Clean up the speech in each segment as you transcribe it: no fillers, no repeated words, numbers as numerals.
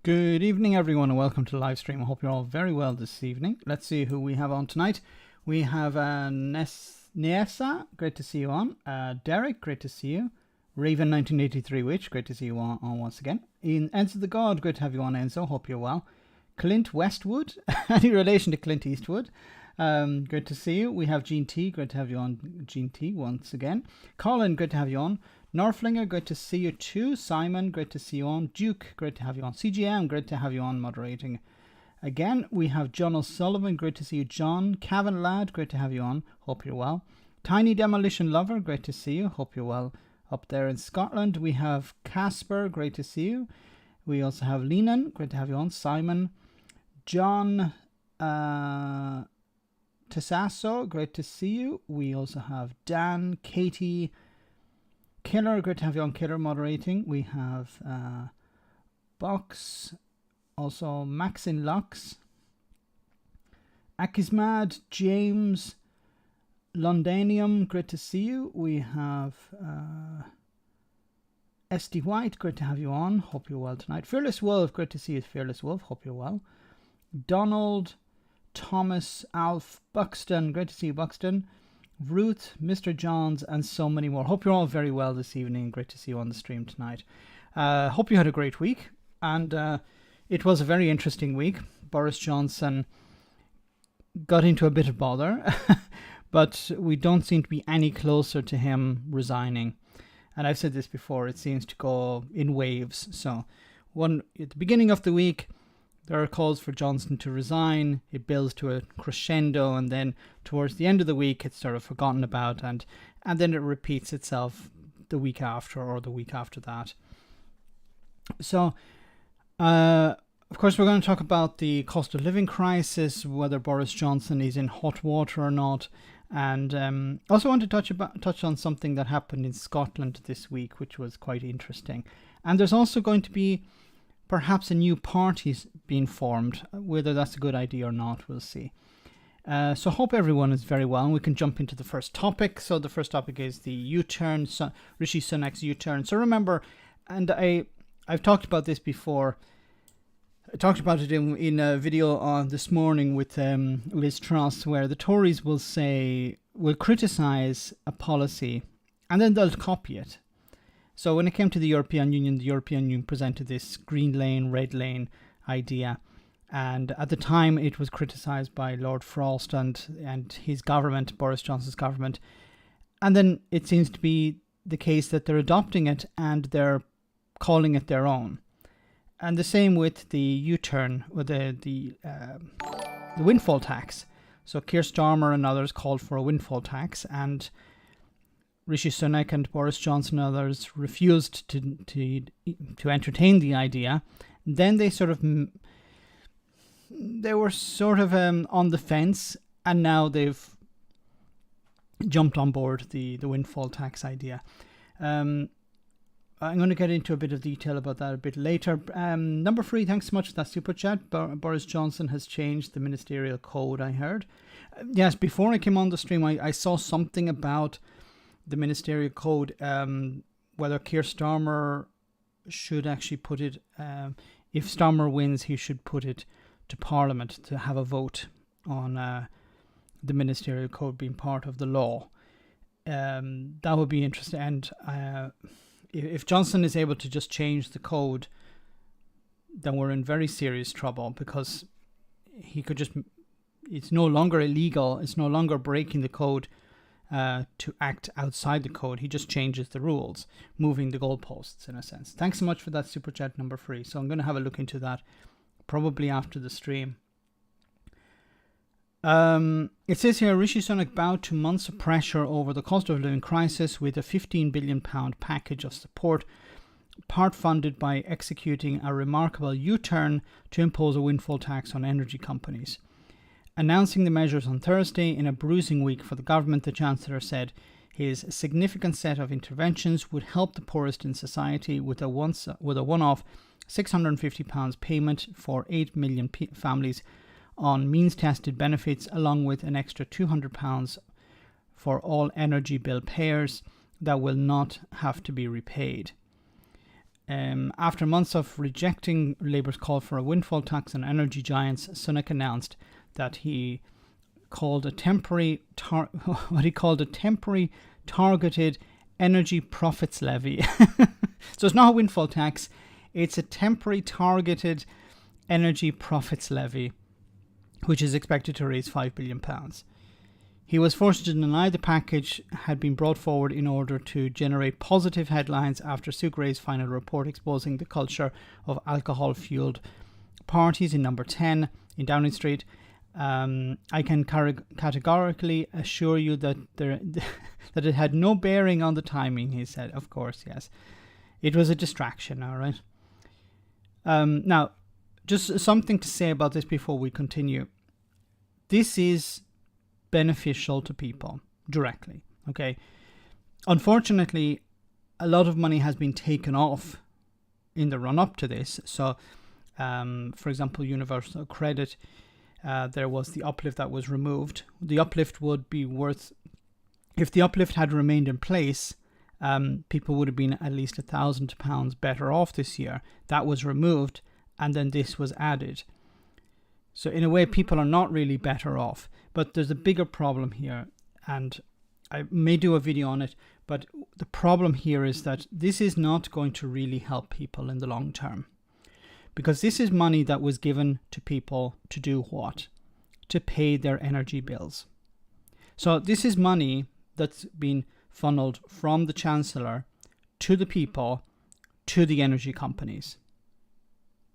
Good evening, everyone, and welcome to the live stream. I hope you're all very well this evening. Let's see who we have on tonight. We have Niesa, great to see you on. Derek, great to see you. Raven 1983 Witch, great to see you on once again. Ian Enzo the God, great to have you on, Enzo. Hope you're well. Clint Westwood, any relation to Clint Eastwood? Great to see you. We have Gene T, great to have you on, Gene T, once again. Colin, great to have you on. Norflinger, great to see you too. Simon, great to see you on. Duke, great to have you on. CGM, great to have you on moderating. Again, we have John O'Sullivan, great to see you. John, Cavan Lad, great to have you on. Hope you're well. Tiny Demolition Lover, great to see you. Hope you're well up there in Scotland. We have Casper, great to see you. We also have Lenan, great to have you on. Simon, John Tessasso, great to see you. We also have Dan, Katie, Killer, great to have you on, Killer, moderating. We have Box, also Maxin Lux, Akismad, James, Londanium, great to see you. We have SD White, great to have you on. Hope you're well tonight. Fearless Wolf, great to see you, Fearless Wolf. Hope you're well. Donald, Thomas, Alf, Buxton, great to see you, Buxton. Ruth, Mr. Johns, and so many more. Hope you're all very well this evening. Great to see you on the stream tonight. Hope you had a great week, and it was a very interesting week. Boris Johnson got into a bit of bother, but we don't seem to be any closer to him resigning. And I've said this before, it seems to go in waves. So at the beginning of the week, there are calls for Johnson to resign. It builds to a crescendo, and then towards the end of the week, it's sort of forgotten about, and then it repeats itself the week after or the week after that. So, of course, we're going to talk about the cost of living crisis, whether Boris Johnson is in hot water or not, and also want to touch on something that happened in Scotland this week, which was quite interesting. And there's also going to be perhaps a new party being formed. Whether that's a good idea or not, we'll see. So hope everyone is very well, and we can jump into the first topic. So the first topic is the U-turn, Rishi Sunak's U-turn. So remember, and I've talked about this before. I talked about it in a video on this morning with Liz Truss, where the Tories will criticise a policy and then they'll copy it. So when it came to the European Union presented this green lane, red lane idea. And at the time, it was criticised by Lord Frost and his government, Boris Johnson's government. And then it seems to be the case that they're adopting it and they're calling it their own. And the same with the U-turn, or the windfall tax. So Keir Starmer and others called for a windfall tax, and Rishi Sunak and Boris Johnson and others refused to entertain the idea. Then they were sort of on the fence, and now they've jumped on board the windfall tax idea. I'm going to get into a bit of detail about that a bit later. Number 3, thanks so much for that super chat. Boris Johnson has changed the ministerial code, I heard. Yes, before I came on the stream, I saw something about the ministerial code, whether Keir Starmer should actually put it, if Starmer wins, he should put it to Parliament to have a vote on the ministerial code being part of the law. That would be interesting. And if Johnson is able to just change the code, then we're in very serious trouble, because he could just, it's no longer illegal, it's no longer breaking the code to act outside the code. He just changes the rules, moving the goalposts in a sense. Thanks so much for that super chat, number 3. So I'm going to have a look into that probably after the stream. It says here, Rishi Sunak bowed to months of pressure over the cost of living crisis with a £15 billion package of support, part funded by executing a remarkable U-turn to impose a windfall tax on energy companies. Announcing the measures on Thursday in a bruising week for the government, the Chancellor said his significant set of interventions would help the poorest in society with a one-off £650 payment for 8 million families on means-tested benefits, along with an extra £200 for all energy bill payers that will not have to be repaid. After months of rejecting Labour's call for a windfall tax on energy giants, Sunak announced that he called a temporary targeted energy profits levy. So it's not a windfall tax, it's a temporary targeted energy profits levy, which is expected to raise £5 billion. He was forced to deny the package had been brought forward in order to generate positive headlines after Sucre's final report exposing the culture of alcohol-fueled parties in number 10 in Downing Street. I can categorically assure you that that it had no bearing on the timing, he said. Of course, yes. It was a distraction, all right. Now, just something to say about this before we continue. This is beneficial to people directly, okay? Unfortunately, a lot of money has been taken off in the run-up to this. So, for example, universal credit, there was the uplift that was removed. The uplift would be worth, if the uplift had remained in place, people would have been at least £1,000 better off this year. That was removed, and then this was added. So in a way, people are not really better off. But there's a bigger problem here, and I may do a video on it, but the problem here is that this is not going to really help people in the long term. Because this is money that was given to people to do what? To pay their energy bills. So this is money that's been funneled from the Chancellor to the people, to the energy companies.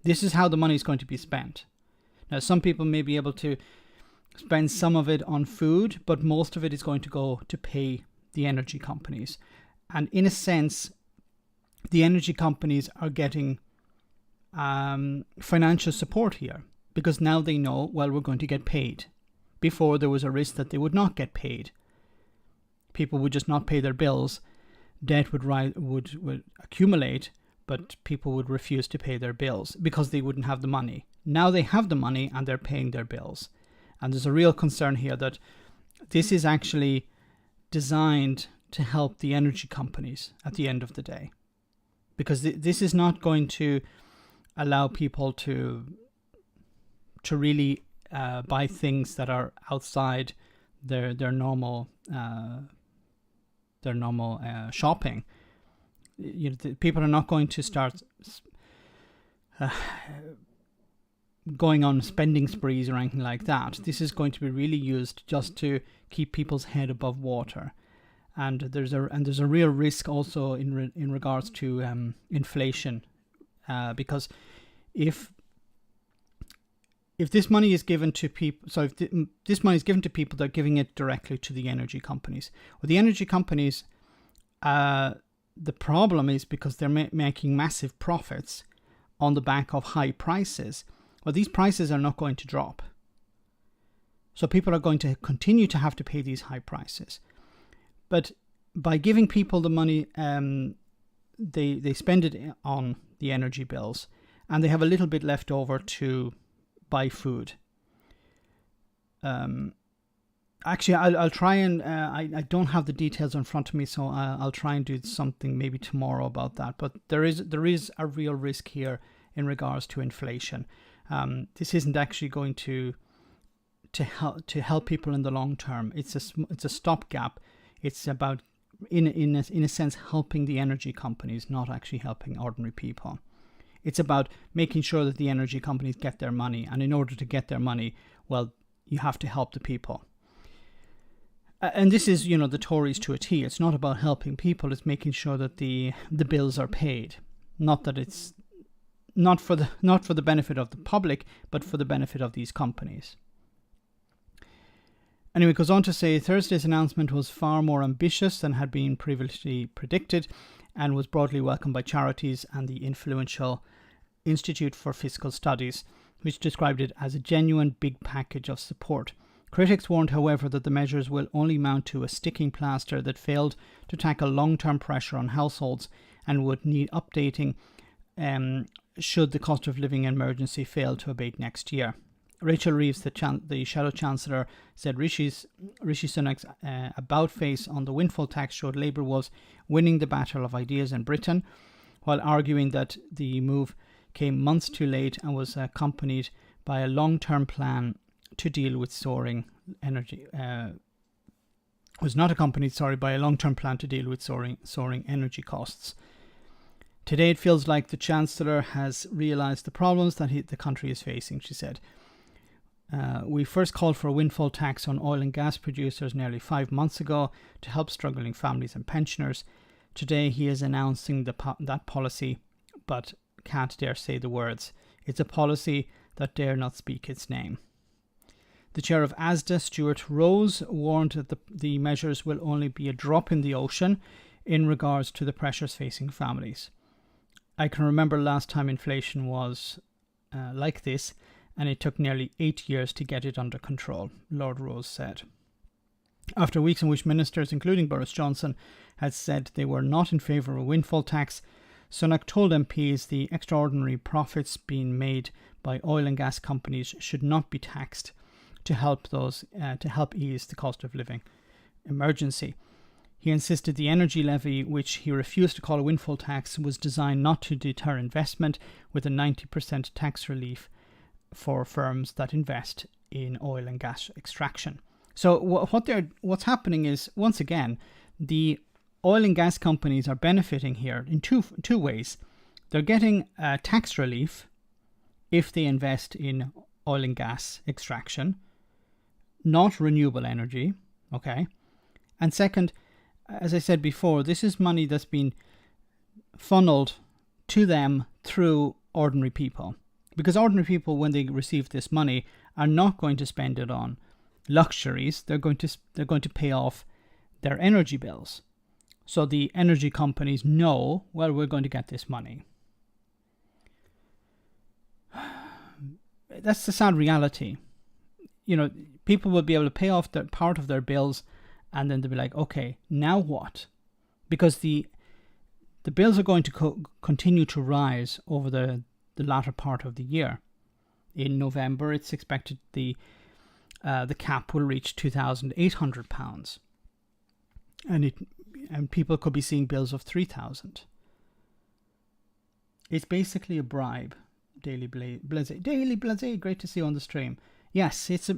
This is how the money is going to be spent. Now, some people may be able to spend some of it on food, but most of it is going to go to pay the energy companies. And in a sense, the energy companies are getting financial support here, because now they know, well, we're going to get paid. Before, there was a risk that they would not get paid. People would just not pay their bills. Debt would accumulate, but people would refuse to pay their bills because they wouldn't have the money. Now they have the money and they're paying their bills. And there's a real concern here that this is actually designed to help the energy companies at the end of the day. Because this is not going to allow people to really buy things that are outside their normal shopping. People are not going to start going on spending sprees or anything like that. This is going to be really used just to keep people's head above water, and there's a real risk also in regards to inflation, because if this money is given to people, so if this money is given to people, they're giving it directly to the energy companies. Well, the energy companies, the problem is because they're making massive profits on the back of high prices. Well, these prices are not going to drop. So people are going to continue to have to pay these high prices. But by giving people the money, they spend it on the energy bills, and they have a little bit left over to buy food. Actually, I'll try and I don't have the details in front of me, so I'll try and do something maybe tomorrow about that. But there is a real risk here in regards to inflation. This isn't actually going to help people in the long term. It's a stopgap. It's about in a sense helping the energy companies, not actually helping ordinary people. It's about making sure that the energy companies get their money, and in order to get their money, well, you have to help the people. And this is, the Tories to a T. It's not about helping people. It's making sure that the bills are paid. Not that it's not for the benefit of the public, but for the benefit of these companies. Anyway, it goes on to say Thursday's announcement was far more ambitious than had been previously predicted, and was broadly welcomed by charities and the influential Institute for Fiscal Studies, which described it as a genuine big package of support. Critics warned, however, that the measures will only mount to a sticking plaster that failed to tackle long-term pressure on households and would need updating should the cost of living emergency fail to abate next year. Rachel Reeves, the Shadow Chancellor, said Rishi Sunak's about-face on the windfall tax showed Labour was winning the battle of ideas in Britain, while arguing that the move came months too late and was accompanied by a long-term plan to deal with soaring energy. Was not accompanied, by a long-term plan to deal with soaring energy costs. Today it feels like the Chancellor has realised the problems that the country is facing, she said. We first called for a windfall tax on oil and gas producers nearly 5 months ago to help struggling families and pensioners. Today he is announcing that policy, but can't dare say the words. It's a policy that dare not speak its name. The chair of ASDA, Stuart Rose, warned that the measures will only be a drop in the ocean in regards to the pressures facing families. I can remember last time inflation was like this, and it took nearly 8 years to get it under control, Lord Rose said. After weeks in which ministers, including Boris Johnson, had said they were not in favour of a windfall tax, Sunak told MPs the extraordinary profits being made by oil and gas companies should not be taxed to help ease the cost of living emergency. He insisted the energy levy, which he refused to call a windfall tax, was designed not to deter investment, with a 90% tax relief for firms that invest in oil and gas extraction. So what's happening is, once again, the oil and gas companies are benefiting here in two ways. They're getting tax relief if they invest in oil and gas extraction, not renewable energy, okay? And second, as I said before, this is money that's been funneled to them through ordinary people. Because ordinary people, when they receive this money, are not going to spend it on luxuries. They're going to pay off their energy bills. So the energy companies know, well, we're going to get this money. That's the sad reality. People will be able to pay off part of their bills, and then they'll be like, okay, now what? Because the bills are going to continue to rise over the latter part of the year. In November, it's expected the cap will reach £2,800, and people could be seeing bills of £3,000. It's basically a bribe. Daily Blaze, great to see you on the stream. Yes, it's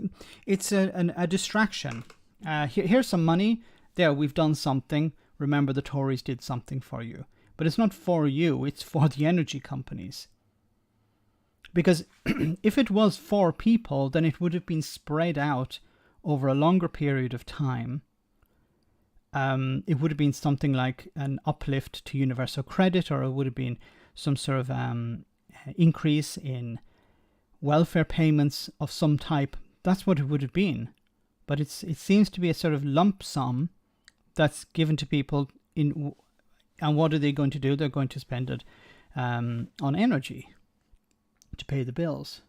a distraction. Here's some money. There, we've done something. Remember, the Tories did something for you. But it's not for you, it's for the energy companies. Because if it was for people, then it would have been spread out over a longer period of time. It would have been something like an uplift to universal credit, or it would have been some sort of increase in welfare payments of some type. That's what it would have been. But it seems to be a sort of lump sum that's given to people and what are they going to do? They're going to spend it on energy to pay the bills.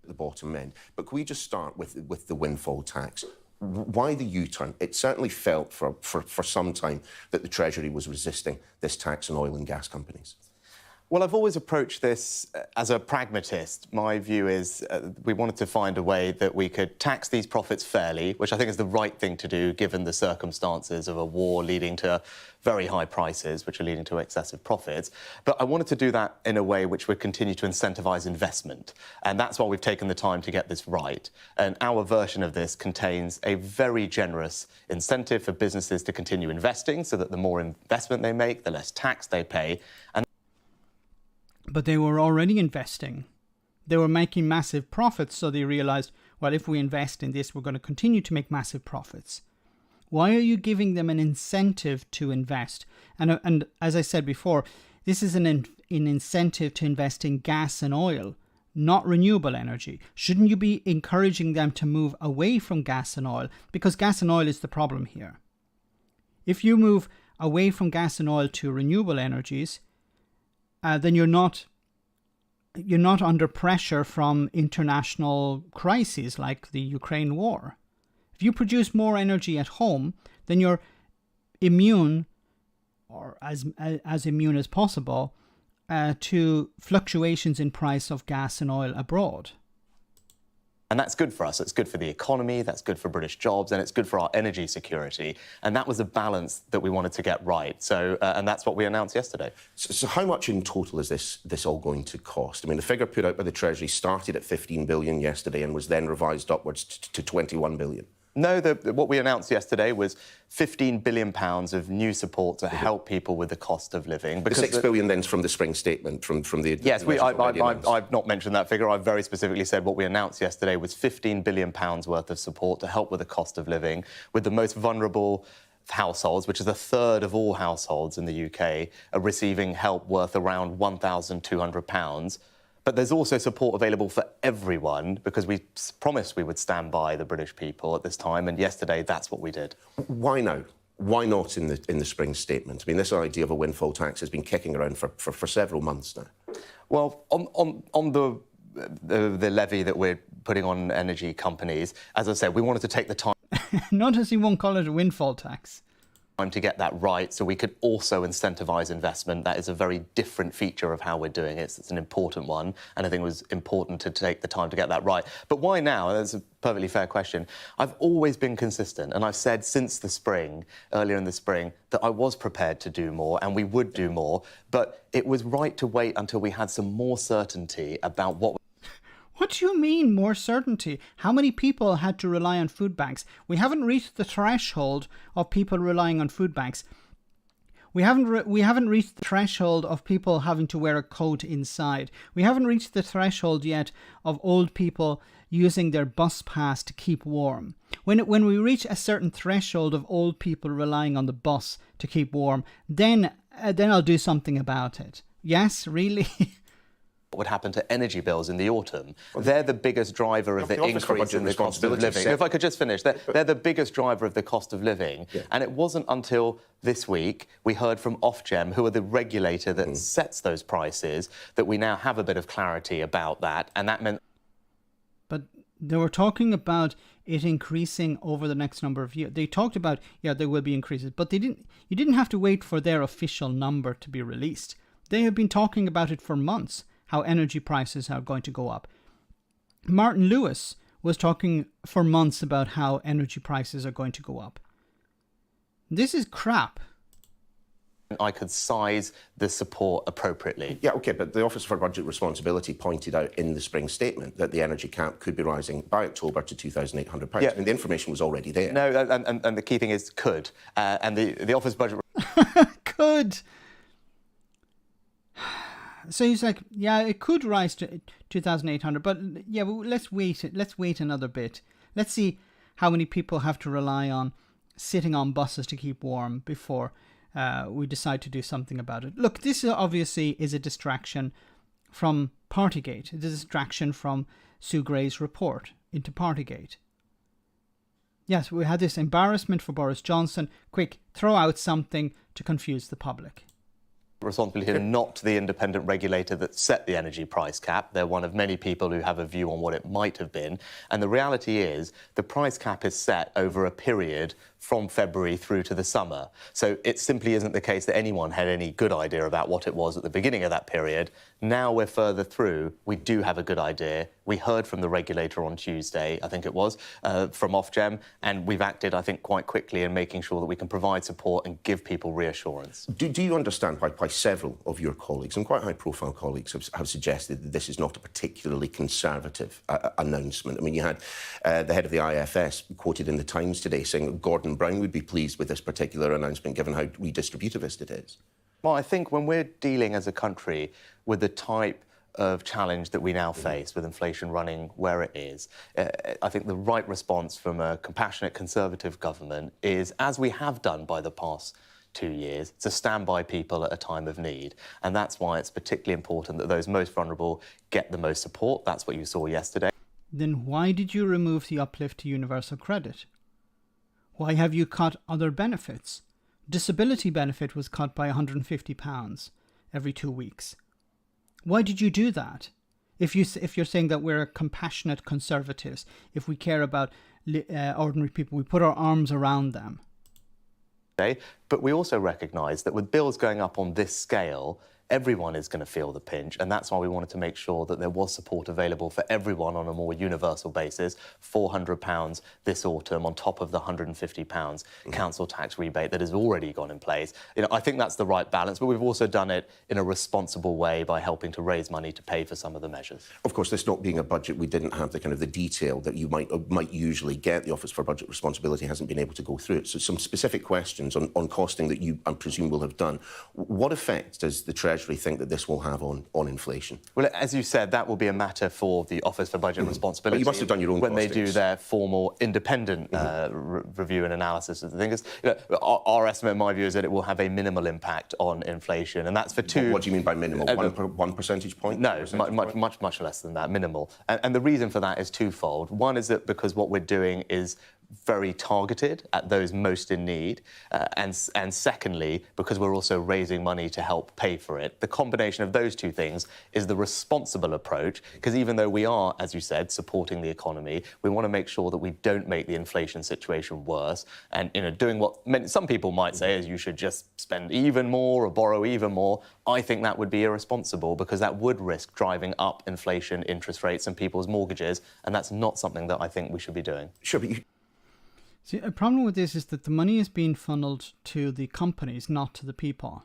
The bottom end. But can we just start with the windfall tax? Why the U-turn? It certainly felt for some time that the Treasury was resisting this tax on oil and gas companies. Well, I've always approached this as a pragmatist. My view is we wanted to find a way that we could tax these profits fairly, which I think is the right thing to do given the circumstances of a war leading to very high prices, which are leading to excessive profits. But I wanted to do that in a way which would continue to incentivise investment. And that's why we've taken the time to get this right. And our version of this contains a very generous incentive for businesses to continue investing so that the more investment they make, the less tax they pay. But they were already investing. They were making massive profits, so they realized, well, if we invest in this, we're going to continue to make massive profits. Why are you giving them an incentive to invest? And as I said before, this is an incentive to invest in gas and oil, not renewable energy. Shouldn't you be encouraging them to move away from gas and oil? Because gas and oil is the problem here. If you move away from gas and oil to renewable energies, then you're not under pressure from international crises like the Ukraine war. If you produce more energy at home, then you're immune, or as immune as possible, to fluctuations in price of gas and oil abroad. And that's good for us. It's good for the economy, that's good for British jobs, and it's good for our energy security. And that was a balance that we wanted to get right. So, and that's what we announced yesterday. So how much in total is this all going to cost? I mean, the figure put out by the Treasury started at 15 billion yesterday and was then revised upwards to 21 billion. No, what we announced yesterday was £15 billion of new support to help people with the cost of living. Because the £6 billion then's from the spring statement, from the... Yes, I've not mentioned that figure. I've very specifically said what we announced yesterday was £15 billion worth of support to help with the cost of living, with the most vulnerable households, which is a third of all households in the UK, are receiving help worth around £1,200. But there's also support available for everyone because we promised we would stand by the British people at this time, and yesterday that's what we did. Why now? Why not in the spring statement? I mean, this idea of a windfall tax has been kicking around for several months now. Well, on the levy that we're putting on energy companies, as I said, we wanted to take the time. Notice he won't call it a windfall tax. To get that right, so we could also incentivise investment. That is a very different feature of how we're doing it. It's an important one, and I think it was important to take the time to get that right. But why now? That's a perfectly fair question. I've always been consistent, and I've said since the spring, earlier in the spring, that I was prepared to do more, and we would do more, but it was right to wait until we had some more certainty about what... What do you mean, more certainty? How many people had to rely on food banks? We haven't reached the threshold of people relying on food banks. We haven't reached the threshold of people having to wear a coat inside. We haven't reached the threshold yet of old people using their bus pass to keep warm. When we reach a certain threshold of old people relying on the bus to keep warm, then I'll do something about it. Yes, really? What would happen to energy bills in the autumn. They're the biggest driver of the increase in the cost of living. If I could just finish, they're the biggest driver of the cost of living. Yeah. And it wasn't until this week we heard from Ofgem, who are the regulator that sets those prices, that we now have a bit of clarity about that. And that meant... But they were talking about it increasing over the next number of years. They talked about, yeah, there will be increases, but you didn't have to wait for their official number to be released. They have been talking about it for months, how energy prices are going to go up. Martin Lewis was talking for months about how energy prices are going to go up. This is crap. I could size the support appropriately. Yeah, OK, but the Office for Budget Responsibility pointed out in the spring statement that the energy cap could be rising by October to £2,800. Yeah. I mean, the information was already there. No, and the key thing is could. And the Office Budget... Could. So he's like, yeah, it could rise to 2,800, but yeah, well, let's wait another bit. Let's see how many people have to rely on sitting on buses to keep warm before we decide to do something about it. Look, this obviously is a distraction from Partygate. It's a distraction from Sue Gray's report into Partygate. Yes, we had this embarrassment for Boris Johnson. Quick, throw out something to confuse the public. Responsibility here, not the independent regulator that set the energy price cap. They're one of many people who have a view on what it might have been. And the reality is the price cap is set over a period from February through to the summer. So it simply isn't the case that anyone had any good idea about what it was at the beginning of that period. Now we're further through, we do have a good idea. We heard from the regulator on Tuesday, I think it was, from Ofgem, and we've acted, I think, quite quickly in making sure that we can provide support and give people reassurance. Do you understand why several of your colleagues, and quite high-profile colleagues, have suggested that this is not a particularly conservative announcement? I mean, you had the head of the IFS quoted in the Times today saying Gordon Brown would be pleased with this particular announcement, given how redistributivist it is. Well, I think when we're dealing as a country with the type of challenge that we now face, with inflation running where it is, I think the right response from a compassionate Conservative government is, as we have done by the past 2 years, to stand by people at a time of need. And that's why it's particularly important that those most vulnerable get the most support. That's what you saw yesterday. Then why did you remove the uplift to universal credit? Why have you cut other benefits? Disability benefit was cut by £150 every 2 weeks. Why did you do that? If you're saying that we're compassionate Conservatives, if we care about ordinary people, we put our arms around them. But we also recognise that with bills going up on this scale, everyone is going to feel the pinch, and that's why we wanted to make sure that there was support available for everyone on a more universal basis. £400 this autumn on top of the £150 council tax rebate that has already gone in place. I think that's the right balance, but we've also done it in a responsible way by helping to raise money to pay for some of the measures. Of course, this not being a budget, we didn't have the kind of the detail that you might usually get. The Office for Budget Responsibility hasn't been able to go through it. So some specific questions on costing that you, I presume, will have done. What effect does the Treasury think that this will have on inflation? Well, as you said, that will be a matter for the Office for Budget Responsibility. But you must have done your own when costings. they do their formal independent review and analysis of the things. Our estimate, in my view, is that it will have a minimal impact on inflation, and that's for two. What do you mean by minimal? One percentage point? No, much less than that. Minimal, and the reason for that is twofold. One is that because what we're doing is very targeted at those most in need, and secondly, because we're also raising money to help pay for it. The combination of those two things is the responsible approach, because even though we are, as you said, supporting the economy, we want to make sure that we don't make the inflation situation worse, and doing what some people might say is you should just spend even more or borrow even more. I think that would be irresponsible, because that would risk driving up inflation, interest rates and people's mortgages, and that's not something that I think we should be doing. Sure, but See, a problem with this is that the money is being funneled to the companies, not to the people.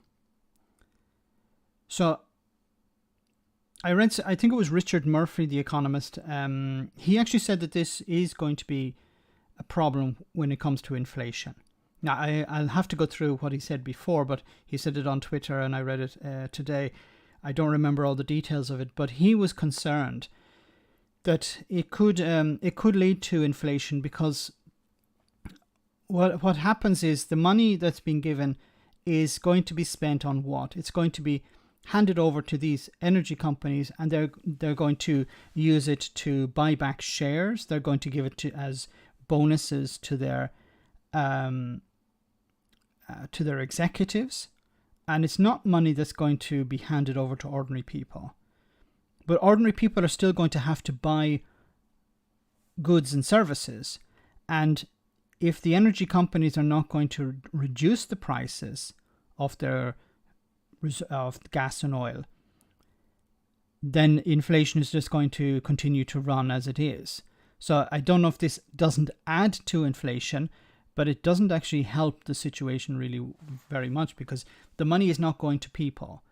So, I think it was Richard Murphy, the economist, he actually said that this is going to be a problem when it comes to inflation. Now, I'll have to go through what he said before, but he said it on Twitter and I read it today. I don't remember all the details of it, but he was concerned that it could lead to inflation, because what happens is the money that's been given is going to be spent on what? It's going to be handed over to these energy companies, and they're going to use it to buy back shares. They're going to give it as bonuses to their executives, and it's not money that's going to be handed over to ordinary people. But ordinary people are still going to have to buy goods and services, and if the energy companies are not going to reduce the prices of gas and oil, then inflation is just going to continue to run as it is. So I don't know if this doesn't add to inflation, but it doesn't actually help the situation really very much, because the money is not going to people.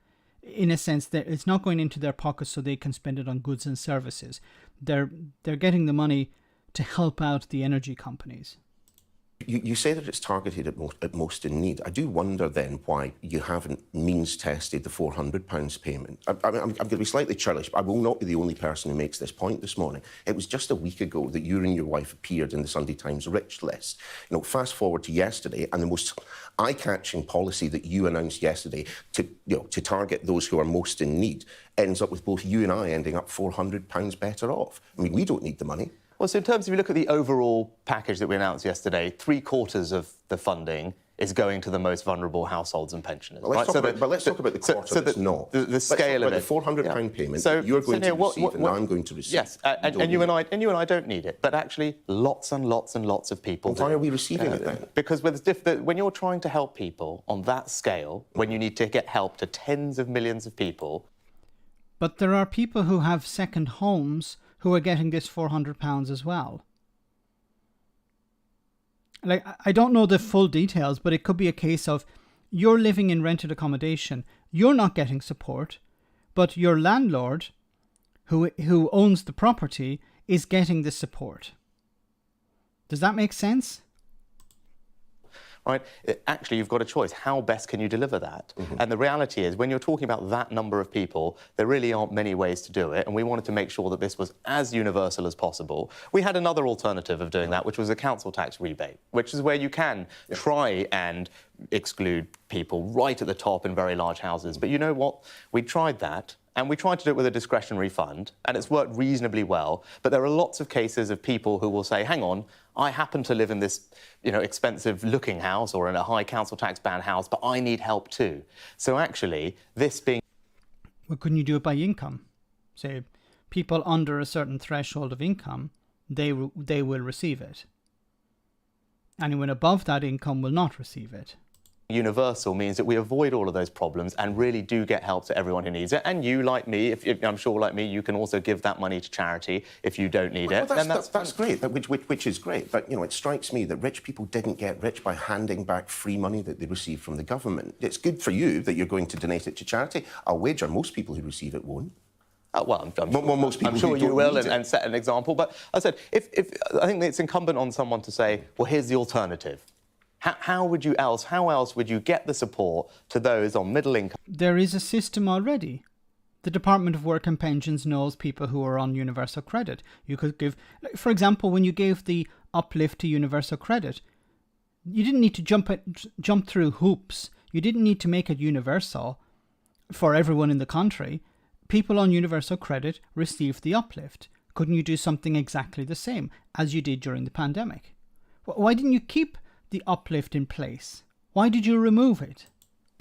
In a sense, that it's not going into their pockets so they can spend it on goods and services. They're getting the money to help out the energy companies. You say that it's targeted at most in need. I do wonder then why you haven't means tested the £400 payment. I'm going to be slightly churlish, but I will not be the only person who makes this point this morning. It was just a week ago that you and your wife appeared in the Sunday Times Rich list. Fast forward to yesterday, and the most eye-catching policy that you announced yesterday to target those who are most in need ends up with both you and I ending up £400 better off. I mean, we don't need the money. Well, so in terms, if you look at the overall package that we announced yesterday, 3/4 of the funding is going to the most vulnerable households and pensioners. Well, let's talk about the quarter that's not. The scale of it. The £400 payment that you're going to receive and I'm going to receive. Yes, and you and I don't need it, but actually lots and lots and lots of people. Well, why are we receiving it then? Because when you're trying to help people on that scale, when you need to get help to tens of millions of people. But there are people who have second homes who are getting this £400 as well. Like, I don't know the full details, but it could be a case of you're living in rented accommodation, you're not getting support, but your landlord, who owns the property, is getting the support. Does that make sense? Right? Actually, you've got a choice. How best can you deliver that? And the reality is, when you're talking about that number of people, there really aren't many ways to do it, and we wanted to make sure that this was as universal as possible. We had another alternative of doing that, which was a council tax rebate, which is where you can try and exclude people right at the top in very large houses. But you know what? We tried that. And we tried to do it with a discretionary fund, and it's worked reasonably well. But there are lots of cases of people who will say, hang on, I happen to live in this expensive-looking house or in a high council tax ban house, but I need help too. So actually, this being... Well, couldn't you do it by income? Say, people under a certain threshold of income, they will receive it. Anyone above that income will not receive it. Universal means that we avoid all of those problems and really do get help to everyone who needs it. And you, like me, if I'm sure like me, you can also give that money to charity if you don't need it. Well, that's great, which is great. But, you know, it strikes me that rich people didn't get rich by handing back free money that they received from the government. It's good for you that you're going to donate it to charity. I'll wager most people who receive it won't. Well, I'm sure you will and set an example. But I said, if I think it's incumbent on someone to say, well, here's the alternative. How else would you get the support to those on middle income? There is a system already. The Department of Work and Pensions knows people who are on universal credit. You could give, for example, when you gave the uplift to universal credit, you didn't need to jump through hoops. You didn't need to make it universal for everyone in the country. People on universal credit received the uplift. Couldn't you do something exactly the same as you did during the pandemic? Why didn't you keep the uplift in place? Why did you remove it?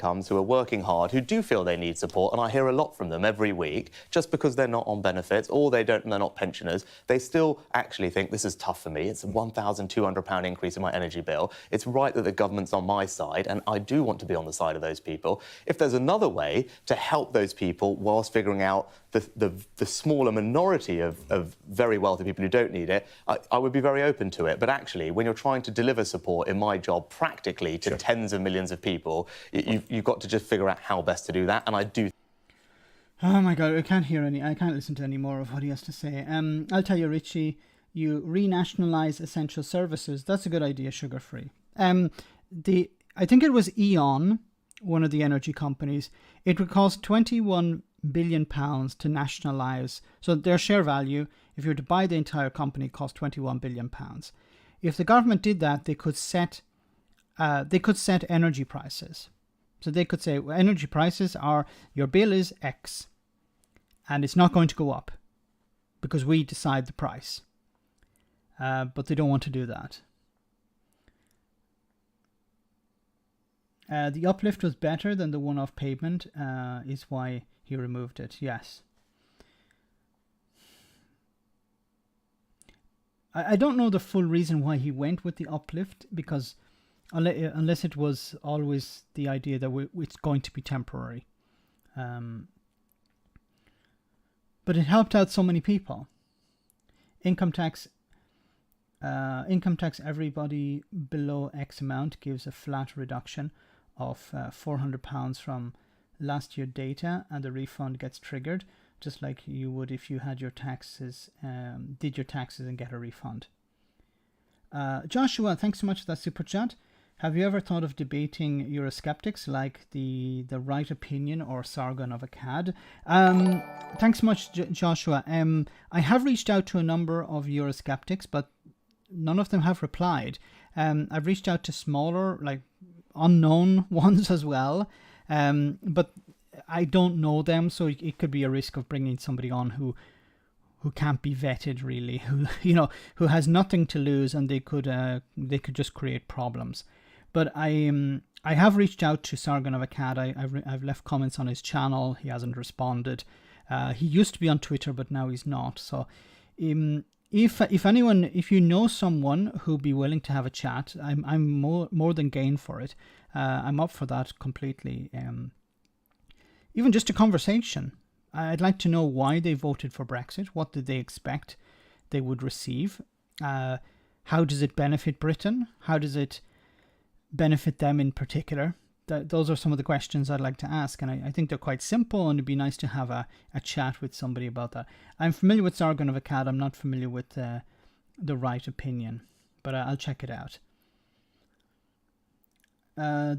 Who are working hard, who do feel they need support, and I hear a lot from them every week. Just because they're not on benefits or they're not pensioners, they still actually think this is tough for me. It's a £1,200 increase in my energy bill. It's right that the government's on my side, and I do want to be on the side of those people. If there's another way to help those people whilst figuring out the smaller minority of very wealthy people who don't need it, I would be very open to it. But actually, when you're trying to deliver support in my job practically to tens of millions of people, you've got to just figure out how best to do that. And I do. Oh my God, I can't listen to any more of what he has to say. I'll tell you, Richie, you renationalise essential services. That's a good idea, sugar-free. I think it was E.ON, one of the energy companies. It would cost £21 billion to nationalise. So their share value, if you were to buy the entire company, cost £21 billion. If the government did that, they could set energy prices. So they could say, well, energy prices are, your bill is X, and it's not going to go up because we decide the price. But they don't want to do that. The uplift was better than the one-off payment, is why he removed it. Yes. I don't know the full reason why he went with the uplift, because unless it was always the idea that it's going to be temporary. But it helped out so many people. Income tax, everybody below X amount gives a flat reduction of £400 from last year data, and the refund gets triggered just like you would if you had your taxes, did your taxes and get a refund. Joshua, thanks so much for that super chat. Have you ever thought of debating Eurosceptics like the Right Opinion or Sargon of Akkad? Thanks so much, Joshua. I have reached out to a number of Eurosceptics, but none of them have replied. I've reached out to smaller, like unknown ones as well, but I don't know them, so it could be a risk of bringing somebody on who can't be vetted really, who has nothing to lose, and they could just create problems. But I have reached out to Sargon of Akkad. I've left comments on his channel. He hasn't responded. He used to be on Twitter, but now he's not. So if you know someone who'd be willing to have a chat, I'm more than game for it. I'm up for that completely. Even just a conversation. I'd like to know why they voted for Brexit. What did they expect they would receive? How does it benefit Britain? How does it benefit them in particular? Those are some of the questions I'd like to ask, and I think they're quite simple, and it'd be nice to have a chat with somebody about that. I'm familiar with Sargon of Akkad. I'm not familiar with the Right Opinion, but I'll check it out.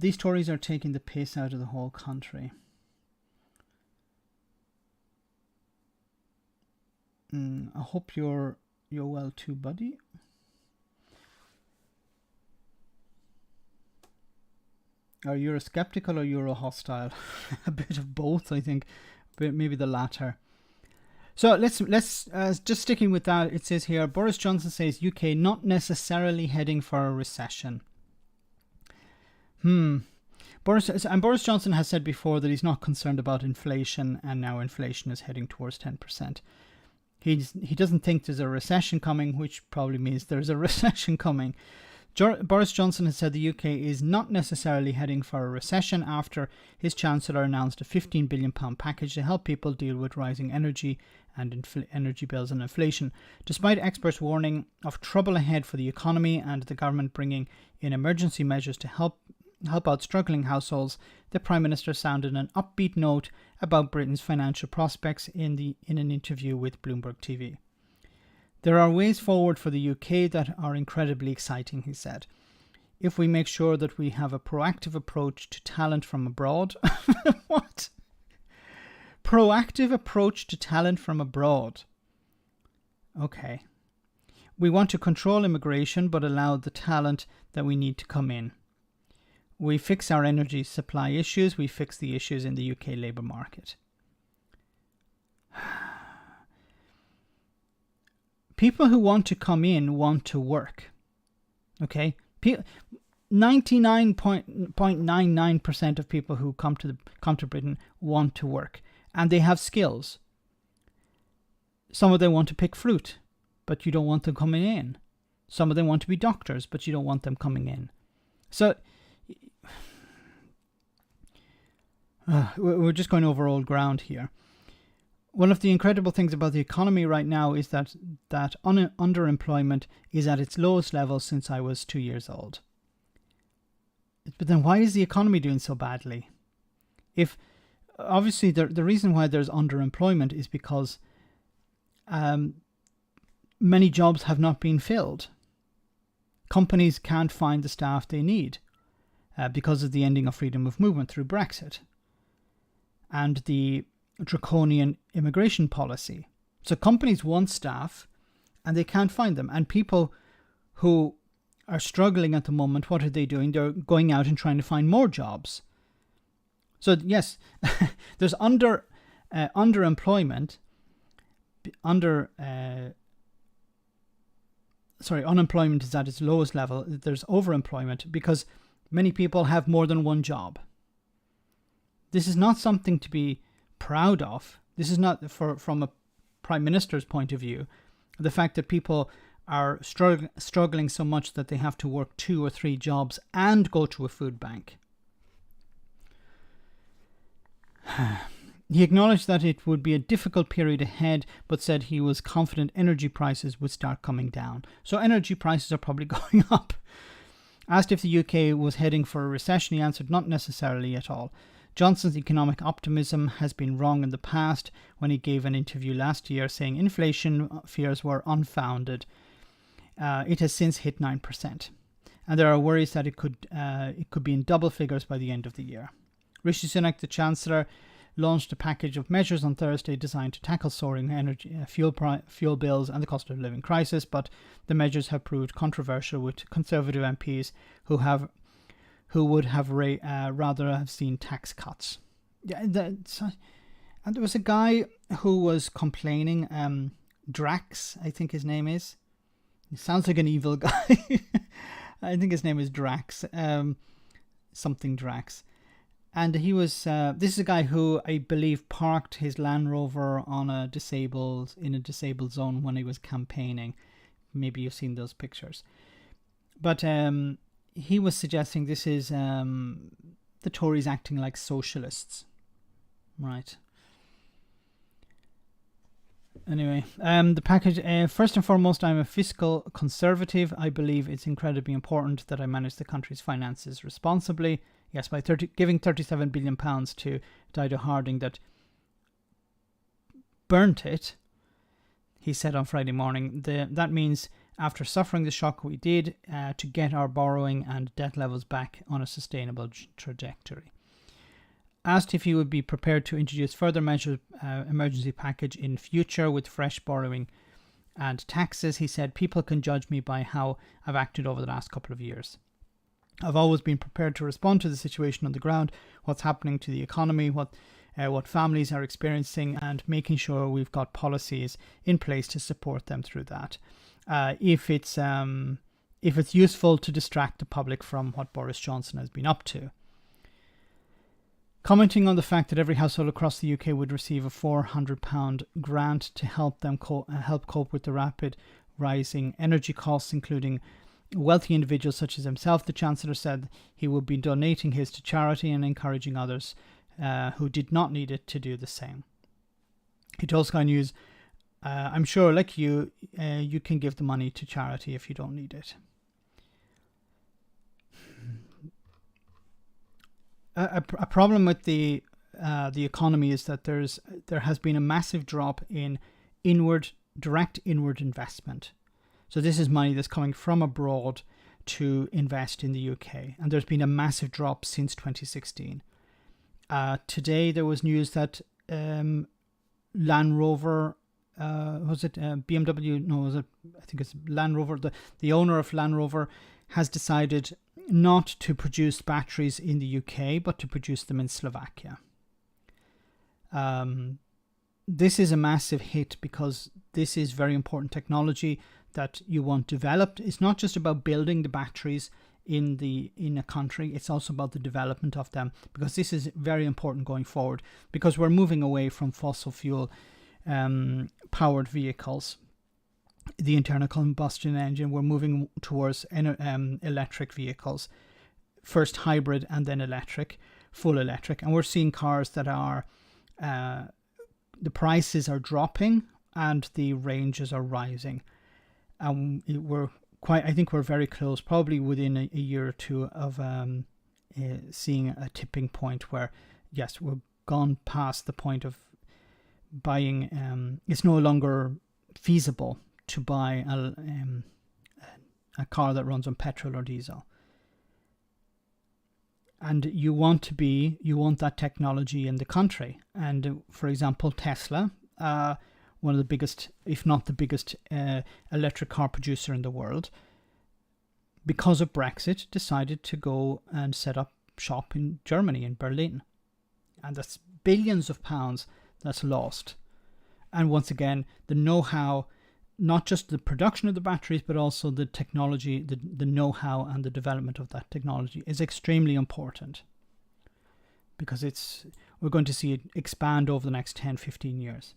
These Tories are taking the piss out of the whole country. I hope you're well too, buddy. Are you Eurosceptical or Euro-hostile? A bit of both, I think. But maybe the latter. So let's just sticking with that. It says here, Boris Johnson says UK not necessarily heading for a recession. Boris Johnson has said before that he's not concerned about inflation, and now inflation is heading towards 10%. He doesn't think there's a recession coming, which probably means there's a recession coming. Boris Johnson has said the UK is not necessarily heading for a recession after his Chancellor announced a £15 billion package to help people deal with rising energy and energy bills and inflation. Despite experts warning of trouble ahead for the economy and the government bringing in emergency measures to help out struggling households, the Prime Minister sounded an upbeat note about Britain's financial prospects in an interview with Bloomberg TV. There are ways forward for the UK that are incredibly exciting, he said. If we make sure that we have a proactive approach to talent from abroad. What? Proactive approach to talent from abroad. Okay. We want to control immigration but allow the talent that we need to come in. We fix our energy supply issues. We fix the issues in the UK labour market. People who want to come in want to work. Okay? 99.99% of people who come to Britain want to work. And they have skills. Some of them want to pick fruit, but you don't want them coming in. Some of them want to be doctors, but you don't want them coming in. So we're just going over old ground here. One of the incredible things about the economy right now is that underemployment is at its lowest level since I was 2 years old. But then why is the economy doing so badly? If obviously the reason why there's underemployment is because many jobs have not been filled. Companies can't find the staff they need because of the ending of freedom of movement through Brexit and the draconian immigration policy. So companies want staff and they can't find them. And people who are struggling at the moment, what are they doing? They're going out and trying to find more jobs. So yes, there's underemployment. Unemployment is at its lowest level. There's overemployment because many people have more than one job. This is not something to be proud of. This is not, from a Prime Minister's point of view, the fact that people are struggling so much that they have to work 2 or 3 jobs and go to a food bank. He acknowledged that it would be a difficult period ahead, but said he was confident energy prices would start coming down. So energy prices are probably going up. Asked if the UK was heading for a recession, he answered not necessarily at all. Johnson's economic optimism has been wrong in the past when he gave an interview last year saying inflation fears were unfounded. It has since hit 9%. And there are worries that it could be in double figures by the end of the year. Rishi Sunak, the Chancellor, launched a package of measures on Thursday designed to tackle soaring energy, fuel bills and the cost of living crisis, but the measures have proved controversial with Conservative MPs who would have rather have seen tax cuts. And there was a guy who was complaining, Drax, I think his name is. He sounds like an evil guy. I think his name is Drax, something Drax. And he was, this is a guy who I believe parked his Land Rover in a disabled zone when he was campaigning. Maybe you've seen those pictures. But he was suggesting this is the Tories acting like socialists. Right. Anyway, the package, first and foremost, I'm a fiscal conservative. I believe it's incredibly important that I manage the country's finances responsibly. Yes, by giving £37 billion to Dido Harding that burnt it, he said on Friday morning, that means after suffering the shock we did, to get our borrowing and debt levels back on a sustainable trajectory. Asked if he would be prepared to introduce further measures, emergency package in future with fresh borrowing and taxes, he said, people can judge me by how I've acted over the last couple of years. I've always been prepared to respond to the situation on the ground, what's happening to the economy, what families are experiencing, and making sure we've got policies in place to support them through that. If it's useful to distract the public from what Boris Johnson has been up to. Commenting on the fact that every household across the UK would receive a £400 grant to help them cope with the rapid rising energy costs, including wealthy individuals such as himself, the Chancellor said he would be donating his to charity and encouraging others who did not need it to do the same. He told Sky News, I'm sure, like you, you can give the money to charity if you don't need it. A problem with the economy is that there has been a massive drop in direct inward investment. So this is money that's coming from abroad to invest in the UK, and there's been a massive drop since 2016. Today there was news that Land Rover, was it BMW? No, was it? I think it's Land Rover. The owner of Land Rover has decided not to produce batteries in the UK, but to produce them in Slovakia. This is a massive hit because this is very important technology that you want developed. It's not just about building the batteries in a country, it's also about the development of them, because this is very important going forward, because we're moving away from fossil fuel powered vehicles, the internal combustion engine. We're moving towards electric vehicles, first hybrid and then electric, full electric, and we're seeing cars that are the prices are dropping and the ranges are rising. I think we're very close, probably within a year or two, of seeing a tipping point where, yes, we've gone past the point of buying. It's no longer feasible to buy a car that runs on petrol or diesel. And you want that technology in the country. And for example, Tesla, one of the biggest, if not the biggest, electric car producer in the world, because of Brexit, decided to go and set up shop in Germany, in Berlin. And that's billions of pounds that's lost. And once again, the know-how, not just the production of the batteries, but also the technology, the know-how and the development of that technology is extremely important, because we're going to see it expand over the next 10-15 years.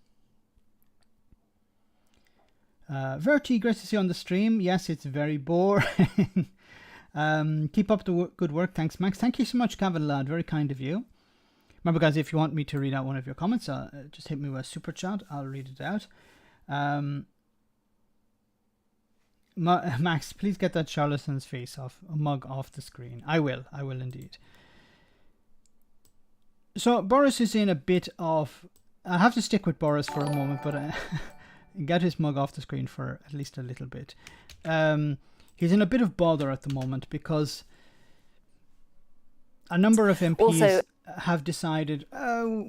Verti, great to see you on the stream. Yes, it's very boring. Keep up the good work. Thanks, Max. Thank you so much, Gavin Ladd. Very kind of you. Remember, guys, if you want me to read out one of your comments, just hit me with a super chat. I'll read it out. Max, please get that charlatan's face mug off the screen. I will indeed. So Boris is in a bit of... I'll have to stick with Boris for a moment, but get his mug off the screen for at least a little bit. He's in a bit of bother at the moment because a number of MPs have decided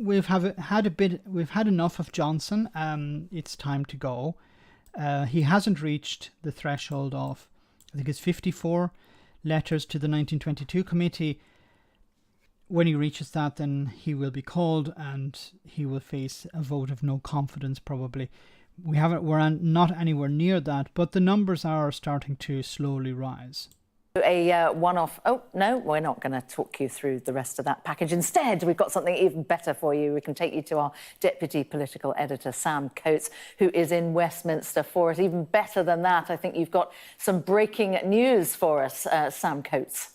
we've had enough of Johnson. It's time to go. He hasn't reached the threshold of, I think it's 54 letters to the 1922 committee. When he reaches that, then he will be called and he will face a vote of no confidence probably. We're not anywhere near that, but the numbers are starting to slowly rise. A one-off... Oh, no, we're not going to talk you through the rest of that package. Instead, we've got something even better for you. We can take you to our Deputy Political Editor, Sam Coates, who is in Westminster for us. Even better than that, I think you've got some breaking news for us, Sam Coates.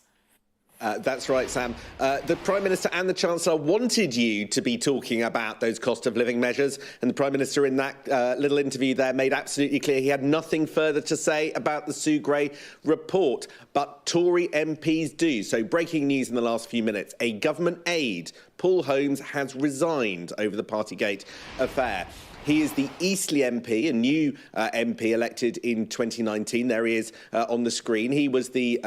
That's right, Sam. The Prime Minister and the Chancellor wanted you to be talking about those cost of living measures, and the Prime Minister in that little interview there made absolutely clear he had nothing further to say about the Sue Gray report, but Tory MPs do. So breaking news in the last few minutes. A government aide, Paul Holmes, has resigned over the Partygate affair. He is the Eastleigh MP, a new MP elected in 2019. There he is on the screen. He was the...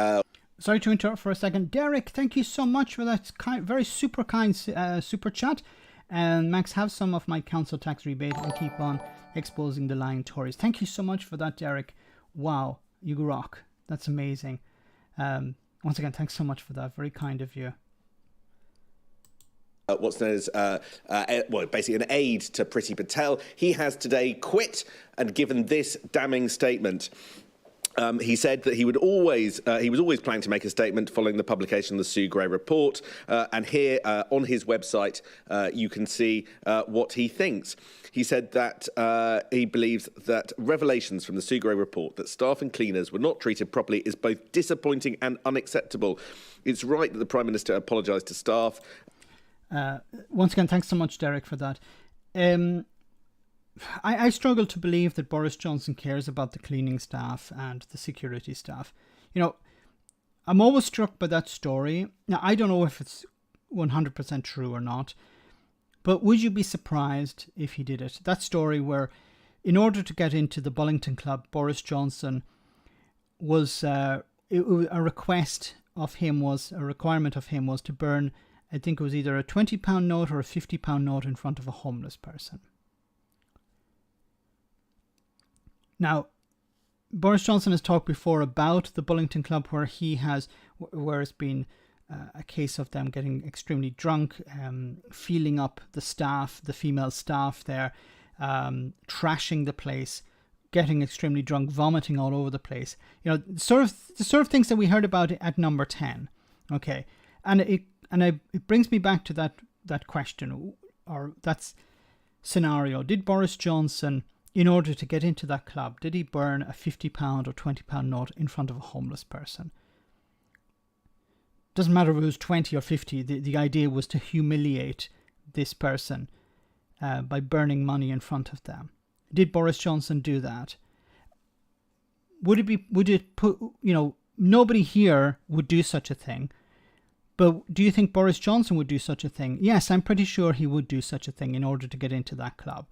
Sorry to interrupt for a second. Derek, thank you so much for that very super kind super chat. And Max, have some of my council tax rebate and keep on exposing the lying Tories. Thank you so much for that, Derek. Wow, you rock. That's amazing. Once again, thanks so much for that. Very kind of you. What's known as, basically an aide to Priti Patel. He has today quit and given this damning statement. He said that he was always planning to make a statement following the publication of the Sue Gray report. And here on his website, you can see what he thinks. He said that he believes that revelations from the Sue Gray report that staff and cleaners were not treated properly is both disappointing and unacceptable. It's right that the Prime Minister apologised to staff. Once again, thanks so much, Derek, for that. I struggle to believe that Boris Johnson cares about the cleaning staff and the security staff. You know, I'm always struck by that story. Now, I don't know if it's 100% true or not, but would you be surprised if he did it? That story where, in order to get into the Bullington Club, Boris Johnson was, a requirement of him was to burn, I think it was either a £20 note or a £50 note in front of a homeless person. Now, Boris Johnson has talked before about the Bullington Club, where it's been a case of them getting extremely drunk, feeling up the staff, the female staff there, trashing the place, getting extremely drunk, vomiting all over the place. You know, the sort of things that we heard about at Number 10. Okay, and it brings me back to that question, or that scenario. Did Boris Johnson, in order to get into that club, did he burn a £50 or £20 note in front of a homeless person? Doesn't matter if it was 20 or 50. The idea was to humiliate this person by burning money in front of them. Did Boris Johnson do that? Nobody here would do such a thing. But do you think Boris Johnson would do such a thing? Yes, I'm pretty sure he would do such a thing in order to get into that club.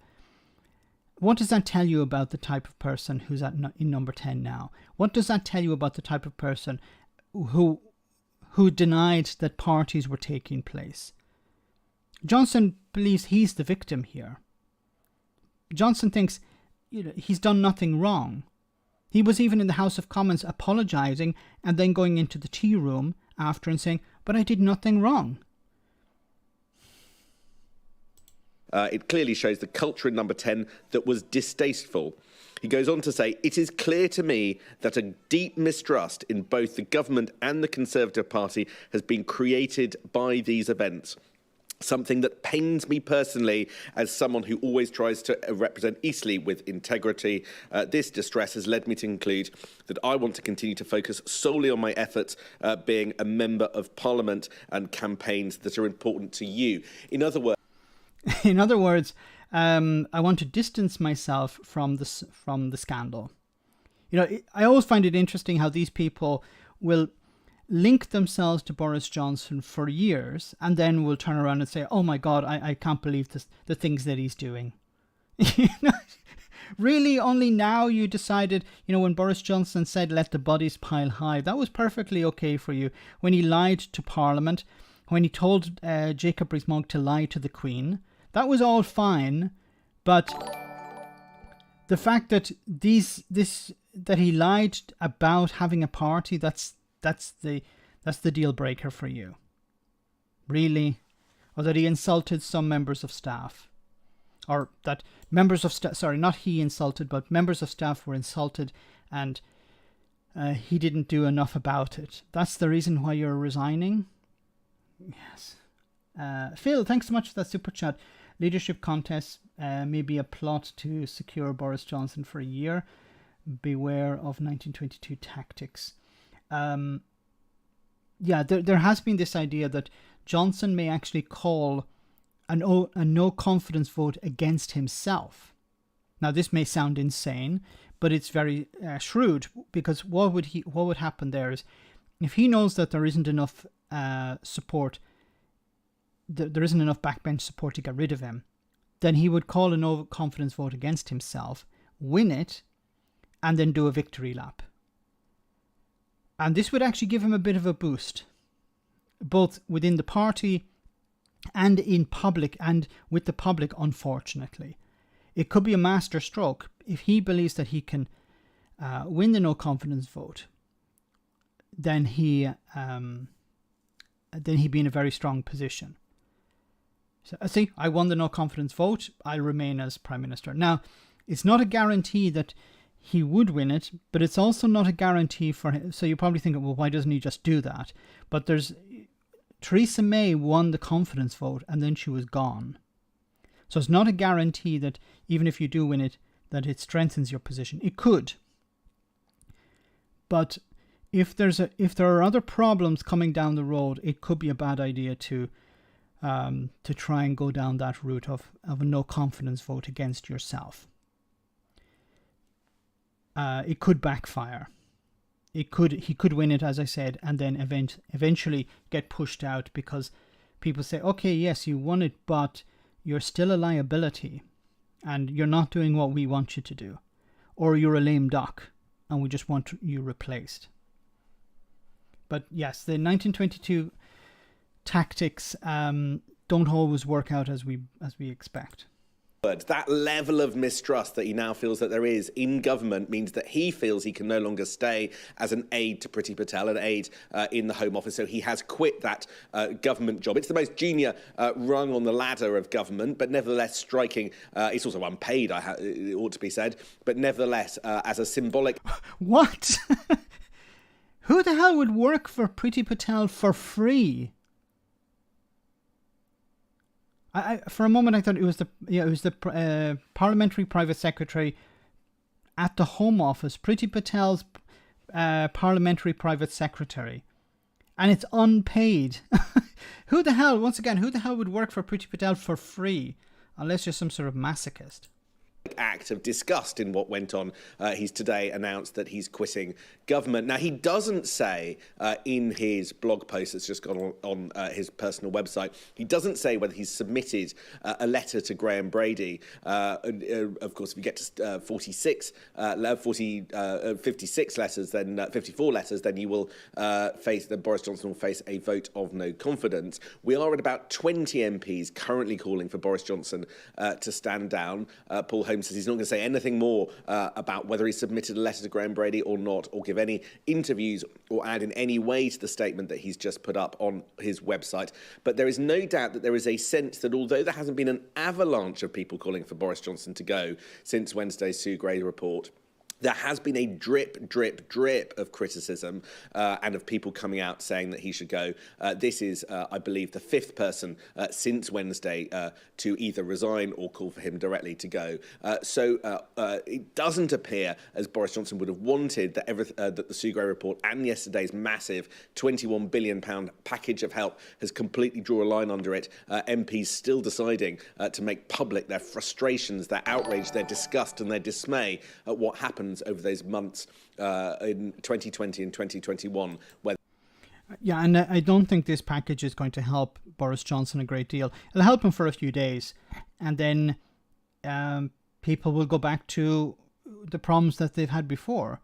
What does that tell you about the type of person who's in Number 10 now? What does that tell you about the type of person who denied that parties were taking place? Johnson believes he's the victim here. Johnson thinks he's done nothing wrong. He was even in the House of Commons apologising and then going into the tea room after and saying, "But I did nothing wrong." It clearly shows the culture in Number 10 that was distasteful. He goes on to say, "It is clear to me that a deep mistrust in both the government and the Conservative Party has been created by these events. Something that pains me personally as someone who always tries to represent Eastleigh with integrity. This distress has led me to conclude that I want to continue to focus solely on my efforts being a member of Parliament and campaigns that are important to you." In other words, I want to distance myself from the scandal. I always find it interesting how these people will link themselves to Boris Johnson for years and then will turn around and say, "Oh my God, I can't believe the things that he's doing." Really, only now you decided, when Boris Johnson said, "Let the bodies pile high," that was perfectly okay for you. When he lied to Parliament, when he told Jacob Rees-Mogg to lie to the Queen, that was all fine. But the fact that that he lied about having a party, that's the deal breaker for you. Really? Or that he insulted some members of staff. Or that members of staff, sorry, not he insulted, but members of staff were insulted and he didn't do enough about it. That's the reason why you're resigning? Yes. Phil, thanks so much for that super chat. Leadership contest may be a plot to secure Boris Johnson for a year. Beware of 1922 tactics. There has been this idea that Johnson may actually call a no confidence vote against himself. Now, this may sound insane, but it's very shrewd, because what would happen there is, if he knows that there isn't enough support, there isn't enough backbench support to get rid of him, then he would call a no confidence vote against himself, win it, and then do a victory lap. And this would actually give him a bit of a boost, both within the party and in public, and with the public, unfortunately. It could be a master stroke if he believes that he can win the no confidence vote. Then he'd be in a very strong position. So, see, I won the no confidence vote. I'll remain as Prime Minister. Now, it's not a guarantee that he would win it, but it's also not a guarantee for him. So you're probably thinking, well, why doesn't he just do that? But Theresa May won the confidence vote and then she was gone. So it's not a guarantee that even if you do win it, that it strengthens your position. It could. But if there are other problems coming down the road, it could be a bad idea to try and go down that route of a no confidence vote against yourself. It could backfire. He could win it, as I said, and then eventually get pushed out because people say, okay, yes, you won it, but you're still a liability and you're not doing what we want you to do. Or you're a lame duck and we just want you replaced. But yes, the 1922 tactics don't always work out as we expect. That level of mistrust that he now feels that there is in government means that he feels he can no longer stay as an aide to Priti Patel, an aide in the Home Office. So he has quit that government job. It's the most junior rung on the ladder of government, but nevertheless striking. It's also unpaid, it ought to be said, but nevertheless as a symbolic... What? Who the hell would work for Priti Patel for free? For a moment I thought it was the parliamentary private secretary at the Home Office, Priti Patel's parliamentary private secretary, and it's unpaid. Who the hell would work for Priti Patel for free, unless you're some sort of masochist? Act of disgust in what went on. He's today announced that he's quitting government. Now, he doesn't say in his blog post that's just gone on his personal website, he doesn't say whether he's submitted a letter to Graham Brady. Of course, if you get to 56 letters, then 54 letters, then you will Boris Johnson will face a vote of no confidence. We are at about 20 MPs currently calling for Boris Johnson to stand down. Paul Holmes says he's not going to say anything more about whether he submitted a letter to Graham Brady or not, or give any interviews or add in any way to the statement that he's just put up on his website. But there is no doubt that there is a sense that although there hasn't been an avalanche of people calling for Boris Johnson to go since Wednesday's Sue Gray report, there has been a drip, drip, drip of criticism and of people coming out saying that he should go. This is, I believe, the fifth person since Wednesday to either resign or call for him directly to go. So it doesn't appear, as Boris Johnson would have wanted, that that the Sue Gray report and yesterday's massive £21 billion package of help has completely drawn a line under it. MPs still deciding to make public their frustrations, their outrage, their disgust and their dismay at what happened over those months in 2020 and 2021. Yeah, and I don't think this package is going to help Boris Johnson a great deal. It'll help him for a few days, and then people will go back to the problems that they've had before.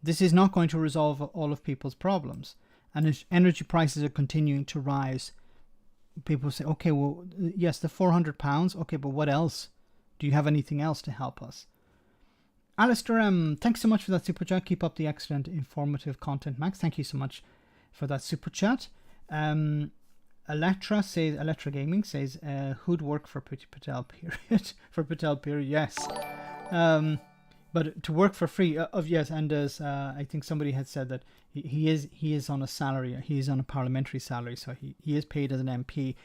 This is not going to resolve all of people's problems. And as energy prices are continuing to rise, people say, okay, well, yes, the £400, okay, but what else? Do you have anything else to help us? Alistair, thanks so much for that super chat. Keep up the excellent informative content, Max. Thank you so much for that super chat. Electra Gaming says, who'd work for Priti Patel, period? For Patel, period, yes. But to work for free, yes, and as I think somebody had said that he is on a salary, he's on a parliamentary salary, so he is paid as an MP.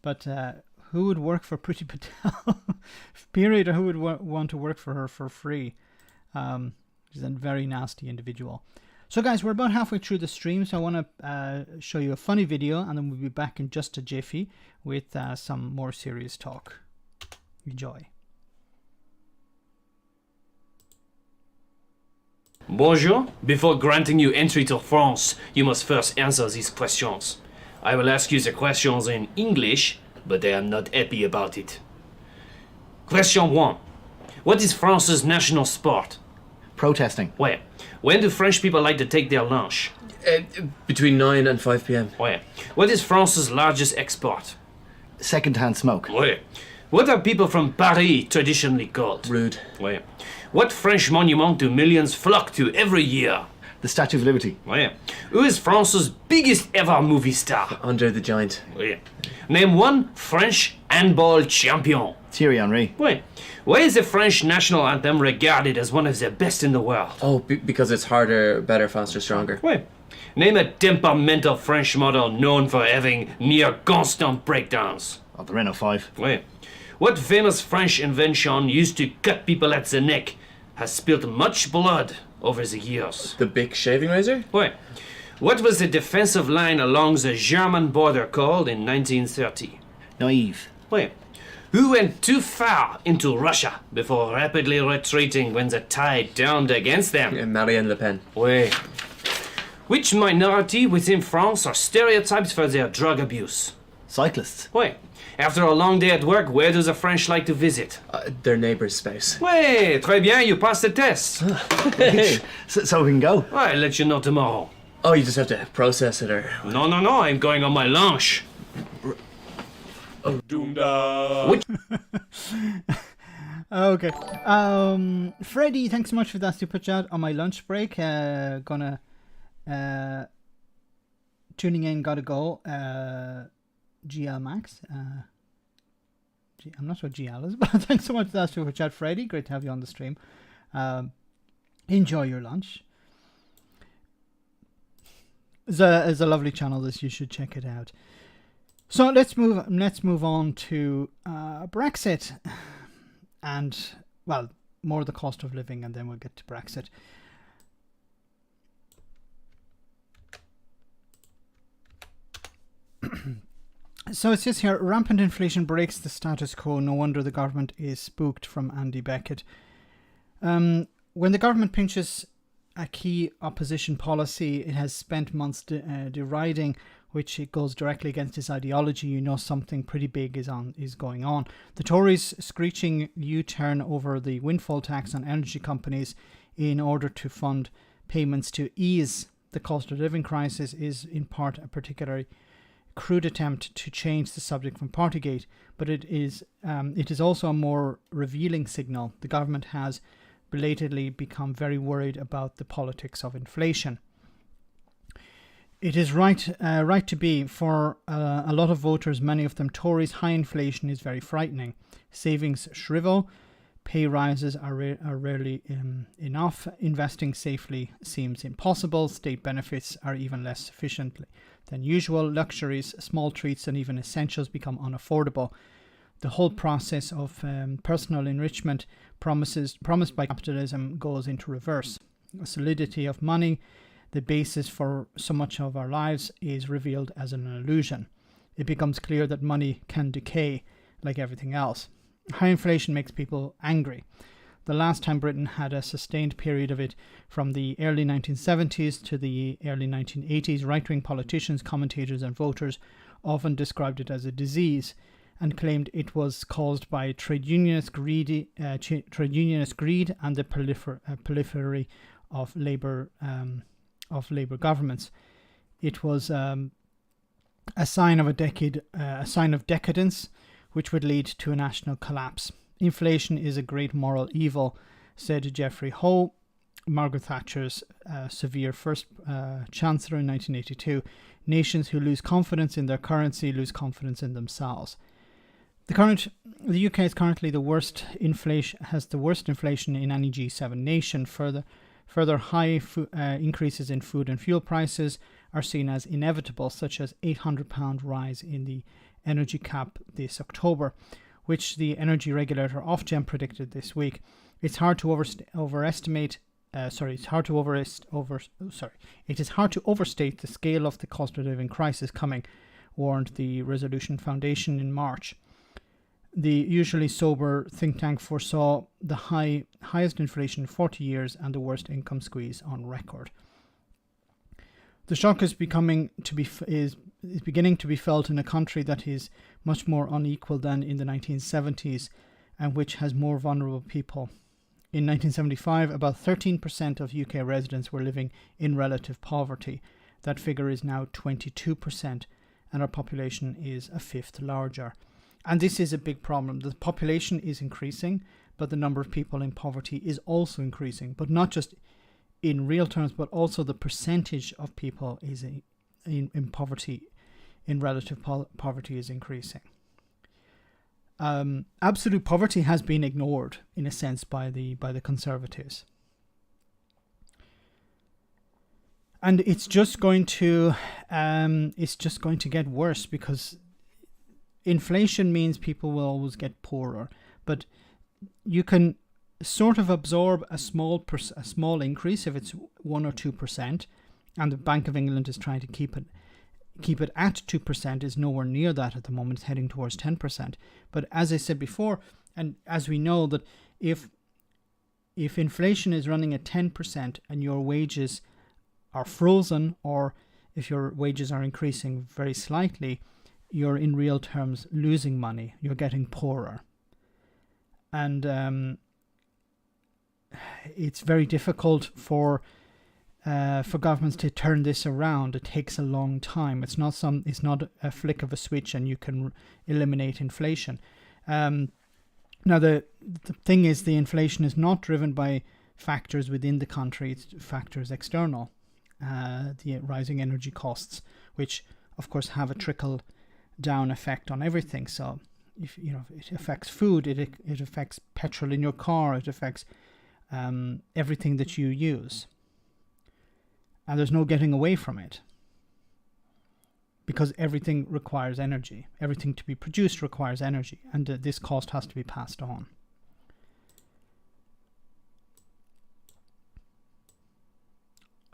But who would work for Priti Patel, period, or who would want to work for her for free? She's a very nasty individual. So guys, we're about halfway through the stream, so I want to show you a funny video, and then we'll be back in just a jiffy with some more serious talk. Enjoy. Bonjour. Before granting you entry to France, you must first answer these questions. I will ask you the questions in English, but I am not happy about it. Question 1. What is France's national sport? Protesting. Where? When do French people like to take their lunch? Between 9 and 5 p.m. Where? What is France's largest export? Second-hand smoke. Where? What are people from Paris traditionally called? Rude. Where? What French monument do millions flock to every year? The Statue of Liberty. Where? Who is France's biggest ever movie star? Andre the Giant. Where? Name one French handball champion. Thierry Henry. Wait, why is the French national anthem regarded as one of the best in the world? Oh, because it's harder, better, faster, stronger. Wait, name a temperamental French model known for having near constant breakdowns. Oh, the Renault 5. Wait, what famous French invention used to cut people at the neck has spilled much blood over the years? The big shaving razor? Wait, what was the defensive line along the German border called in 1930? Naive. Wait, who went too far into Russia before rapidly retreating when the tide turned against them? Yeah, Marine Le Pen. Wait, which minority within France are stereotyped for their drug abuse? Cyclists. Wait, after a long day at work, where do the French like to visit? Their neighbour's spouse. Wait, très bien, you passed the test. Hey, so we can go. I'll let you know tomorrow. Oh, you just have to process it or... No, I'm going on my lunch. Okay. Freddie, thanks so much for that super chat on my lunch break. Tuning in, gotta go. GL Max. I'm not sure what GL is, but thanks so much for that super chat, Freddie. Great to have you on the stream. Enjoy your lunch. It's a lovely channel. This, you should check it out. So let's move on to Brexit, and well, more the cost of living, and then we'll get to Brexit. So it says here, rampant inflation breaks the status quo. No wonder the government is spooked, from Andy Beckett. When the government pinches a key opposition policy it has spent months deriding, which it goes directly against its ideology, you know something pretty big is going on. The Tories' screeching U-turn over the windfall tax on energy companies in order to fund payments to ease the cost of living crisis is in part a particularly crude attempt to change the subject from Partygate, but it is also a more revealing signal. The government has belatedly become very worried about the politics of inflation. It is right to be. For a lot of voters, many of them Tories, high inflation is very frightening. Savings shrivel, pay rises are rarely enough, investing safely seems impossible, state benefits are even less sufficient than usual, luxuries, small treats and even essentials become unaffordable. The whole process of personal enrichment promised by capitalism goes into reverse. The solidity of money, the basis for so much of our lives, is revealed as an illusion. It becomes clear that money can decay like everything else. High inflation makes people angry. The last time Britain had a sustained period of it, from the early 1970s to the early 1980s, right-wing politicians, commentators and voters often described it as a disease and claimed it was caused by trade unionist greed and the proliferation of labour governments. It was a sign of decadence, which would lead to a national collapse. Inflation is a great moral evil, said Geoffrey Howe, Margaret Thatcher's severe first Chancellor in 1982. Nations who lose confidence in their currency lose confidence in themselves. The UK is currently the worst inflation in any G7 nation. Further high increases in food and fuel prices are seen as inevitable, such as £800 rise in the energy cap this October, which the energy regulator Ofgem predicted this week. It is hard to overstate the scale of the cost of living crisis coming, warned the Resolution Foundation in March. The usually sober think tank foresaw the highest inflation in 40 years and the worst income squeeze on record. The shock is beginning to be felt in a country that is much more unequal than in the 1970s and which has more vulnerable people. In 1975, about 13% of UK residents were living in relative poverty. That figure is now 22%, and our population is a fifth larger. And this is a big problem. The population is increasing, but the number of people in poverty is also increasing, but not just in real terms, but also the percentage of people is in poverty, in relative poverty, is increasing. absolute poverty has been ignored in a sense by the Conservatives, and it's just going to get worse, because inflation means people will always get poorer, but you can sort of absorb a small increase if it's 1 or 2%, and the Bank of England is trying to keep it at 2%, is nowhere near that at the moment. It's heading towards 10%. But as I said before, and as we know, that if inflation is running at 10% and your wages are frozen, or if your wages are increasing very slightly, you're in real terms losing money. You're getting poorer. And it's very difficult for governments to turn this around. It takes a long time. It's not a flick of a switch and you can eliminate inflation. Now the thing is, the inflation is not driven by factors within the country. It's factors external. The rising energy costs, which of course have a trickle down effect on everything. So if it affects food, it affects petrol in your car, it affects everything that you use. And there's no getting away from it, because everything requires energy. Everything to be produced requires energy, and this cost has to be passed on.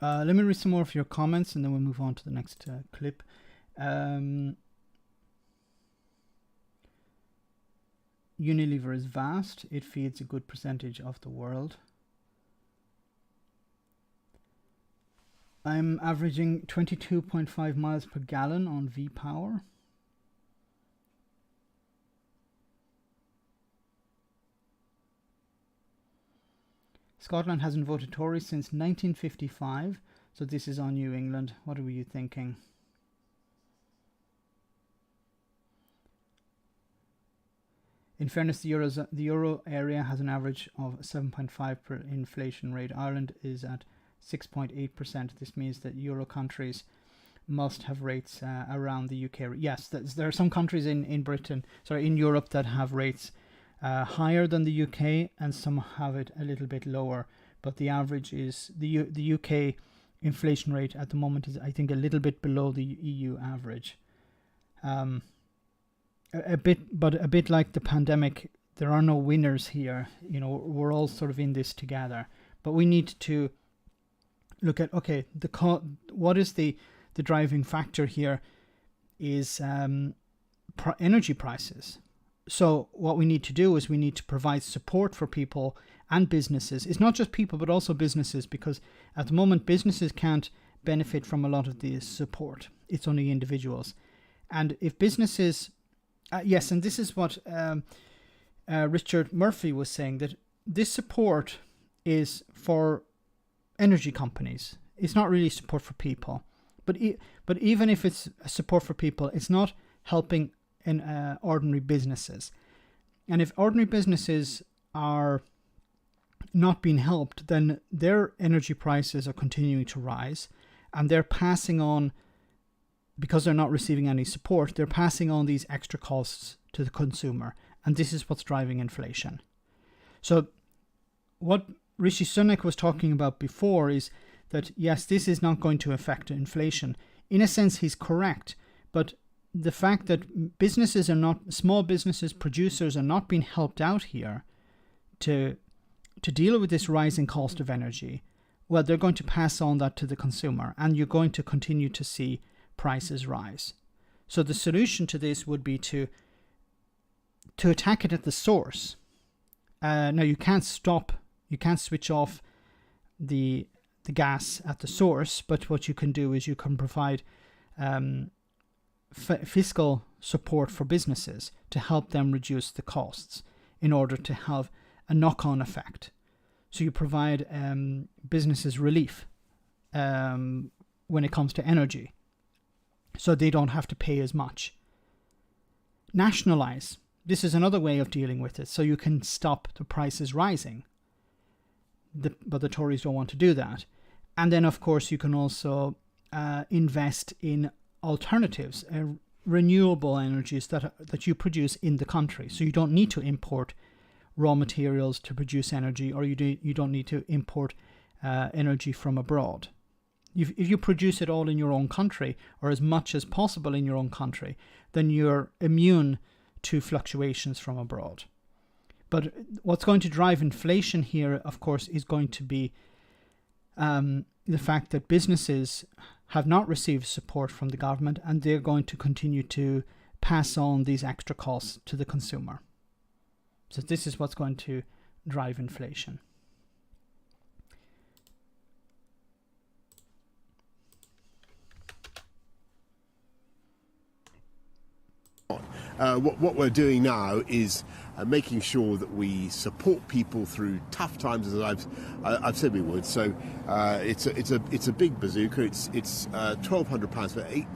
Let me read some more of your comments, and then we'll move on to the next clip. Unilever is vast. It feeds a good percentage of the world. I'm averaging 22.5 miles per gallon on V-Power. Scotland hasn't voted Tory since 1955, so this is on you, England. What were you thinking? In fairness, the euro area has an average of 7.5% per inflation rate. Ireland is at 6.8%. This means that euro countries must have rates around the UK. Yes, there are some countries in Europe that have rates higher than the UK, and some have it a little bit lower. But the average is the UK inflation rate at the moment is, I think, a little bit below the EU average. A bit like the pandemic, there are no winners here. We're all sort of in this together. But we need to look at, okay, what is the driving factor here is energy prices. So what we need to do is we need to provide support for people and businesses. It's not just people, but also businesses, because at the moment businesses can't benefit from a lot of the support. It's only individuals. And if businesses, yes, and this is what Richard Murphy was saying, that this support is for energy companies. It's not really support for people. But even if it's support for people, it's not helping in ordinary businesses. And if ordinary businesses are not being helped, then their energy prices are continuing to rise, and they're passing on, because they're not receiving any support, they're passing on these extra costs to the consumer, and this is what's driving inflation. So what Rishi Sunak was talking about before is that, yes, this is not going to affect inflation. In a sense, he's correct, but the fact that businesses are not, small businesses, producers are not being helped out here to deal with this rising cost of energy, well, they're going to pass on that to the consumer, and you're going to continue to see prices rise. So the solution to this would be to attack it at the source. Now you can't switch off the gas at the source, but what you can do is you can provide fiscal support for businesses to help them reduce the costs in order to have a knock-on effect. So you provide businesses relief when it comes to energy, so they don't have to pay as much. Nationalize. This is another way of dealing with it, so you can stop the prices rising. But the Tories don't want to do that. And then, of course, you can also invest in alternatives. renewable energies that you produce in the country. So you don't need to import raw materials to produce energy, or you don't need to import energy from abroad. If you produce it all in your own country, or as much as possible in your own country, then you're immune to fluctuations from abroad. But what's going to drive inflation here, of course, is going to be the fact that businesses have not received support from the government, and they're going to continue to pass on these extra costs to the consumer. So this is what's going to drive inflation. What we're doing now is making sure that we support people through tough times, as I've said we would. So it's a big bazooka. It's £1,200 for 8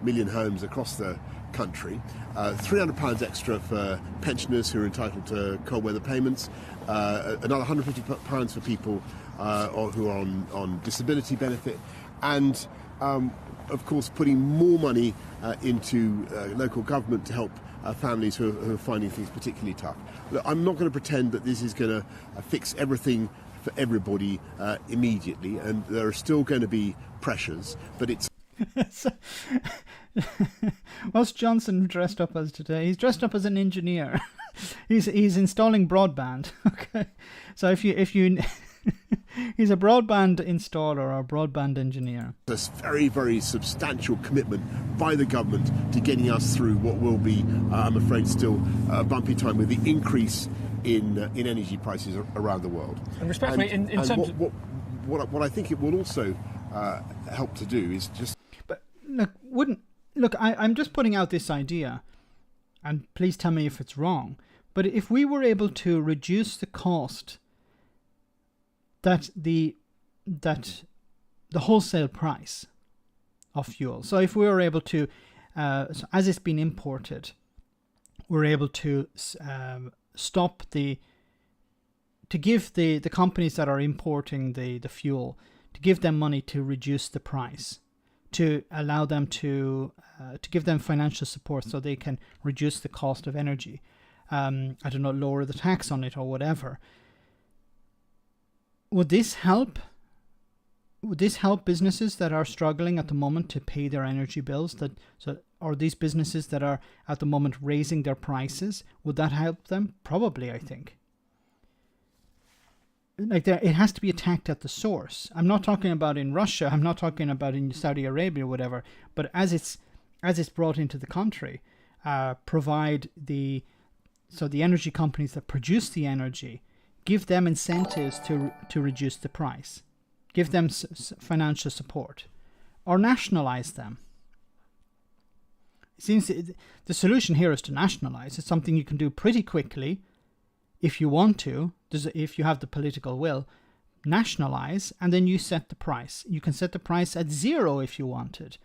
million homes across the country. £300 extra for pensioners who are entitled to cold weather payments. Another £150 for people who are on disability benefit, and of course putting more money into local government to help families who are finding things particularly tough. Look, I'm not going to pretend that this is going to fix everything for everybody immediately, and there are still going to be pressures, but it's... What's Johnson dressed up as today? He's dressed up as an engineer. he's installing broadband. Okay, so if you he's a broadband installer or a broadband engineer. There's very, very substantial commitment by the government to getting us through what will be, I'm afraid, still a bumpy time with the increase in energy prices around the world. And respectfully, in terms of... What I think it will also help to do is just... But look, I'm just putting out this idea, and please tell me if it's wrong, but if we were able to reduce the cost that the wholesale price of fuel. So if we were able to, so as it's been imported, we're able to give the companies that are importing the fuel, to give them money to reduce the price, to allow them to give them financial support so they can reduce the cost of energy. I don't know, lower the tax on it or whatever. Would this help? Would this help businesses that are struggling at the moment to pay their energy bills? Or these businesses that are at the moment raising their prices? Would that help them? Probably, I think. It has to be attacked at the source. I'm not talking about in Russia. I'm not talking about in Saudi Arabia or whatever. But as it's brought into the country, provide the energy companies that produce the energy, give them incentives to reduce the price. Give them financial support. Or nationalize them. It seems the solution here is to nationalize. It's something you can do pretty quickly if you want to, if you have the political will. Nationalize, and then you set the price. You can set the price at 0 if you wanted.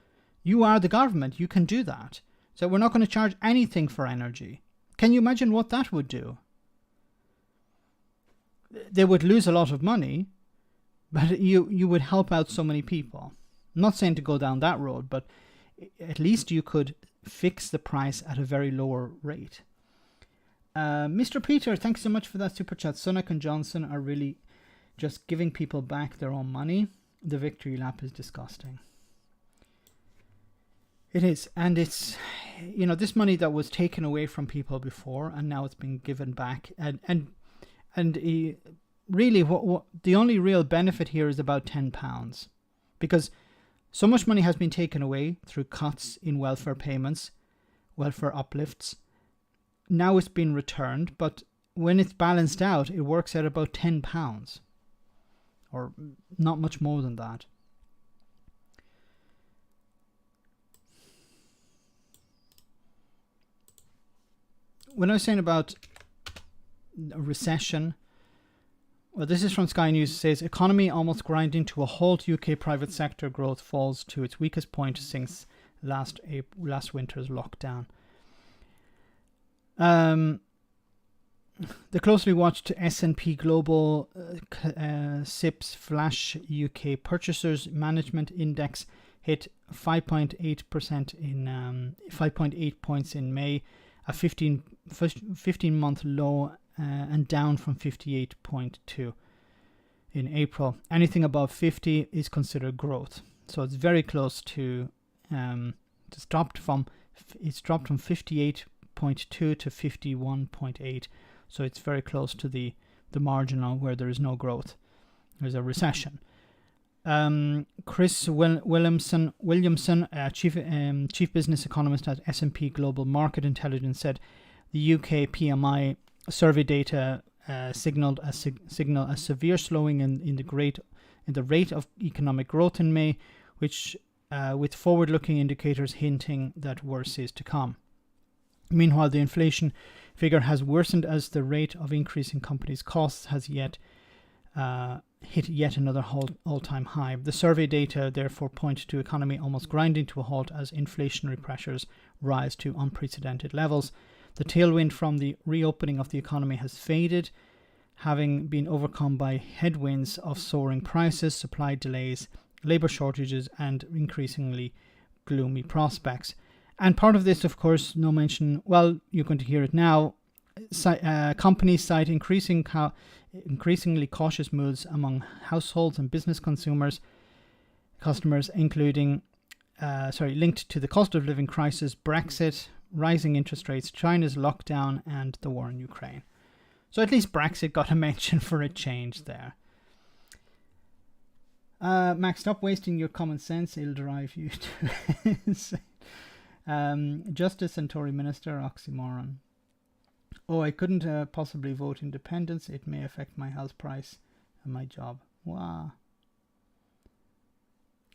You are the government. You can do that. So we're not going to charge anything for energy. Can you imagine what that would do? They would lose a lot of money, but you would help out so many people. I'm not saying to go down that road, but at least you could fix the price at a very lower rate. Mr. Peter, thanks so much for that super chat. Sunak and Johnson are really just giving people back their own money. The victory lap is disgusting. It is, and it's, this money that was taken away from people before, and now it's been given back, and really, what the only real benefit here is about £10, because so much money has been taken away through cuts in welfare payments, welfare uplifts. Now it's been returned, but when it's balanced out, it works out about £10, or not much more than that. When I was saying about a recession, well, this is from Sky News. It says, economy almost grinding to a halt. UK private sector growth falls to its weakest point since last winter's lockdown. The closely watched SNP Global SIPS Flash UK Purchasers Management Index hit 5.8% in 5.8 points in May, a 15-month low, and down from 58.2 in April. Anything above 50 is considered growth. So it's very close to it's dropped from 58.2 to 51.8. So it's very close to the marginal where there is no growth. There's a recession. Chris Williamson, chief business economist at SNP Global Market Intelligence, said the UK PMI survey data signaled a severe slowing in the rate of economic growth in May, which with forward-looking indicators hinting that worse is to come. Meanwhile, the inflation figure has worsened as the rate of increase in companies' costs has hit yet another all-time high. The survey data therefore point to economy almost grinding to a halt as inflationary pressures rise to unprecedented levels. The tailwind from the reopening of the economy has faded, having been overcome by headwinds of soaring prices, supply delays, labour shortages, and increasingly gloomy prospects. And part of this, of course, no mention, well, you're going to hear it now, companies cite increasingly cautious moods among households and business customers, including, linked to the cost of living crisis, Brexit, rising interest rates, China's lockdown, and the war in Ukraine. So at least Brexit got a mention for a change there. Max, stop wasting your common sense. It'll drive you to Justice and Tory Minister, oxymoron. Oh, I couldn't possibly vote independence. It may affect my house price and my job. Wow.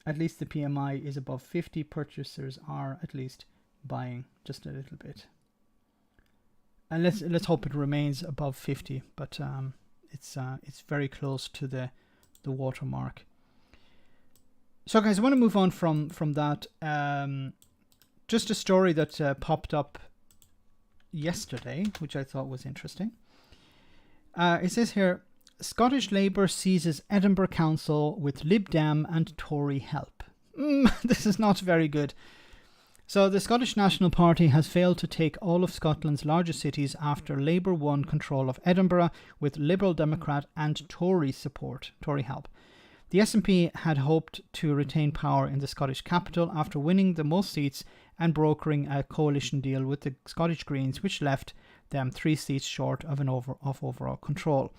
At least the PMI is above 50. Purchasers are at least buying just a little bit. And let's hope it remains above 50. But it's very close to the watermark. So, guys, I want to move on from that. Just a story that popped up yesterday, which I thought was interesting. It says here, Scottish Labour seizes Edinburgh Council with Lib Dem and Tory help. This is not very good. So the Scottish National Party has failed to take all of Scotland's largest cities after Labour won control of Edinburgh with Liberal Democrat and Tory support, Tory help. The SNP had hoped to retain power in the Scottish capital after winning the most seats and brokering a coalition deal with the Scottish Greens, which left them 3 seats short of overall control.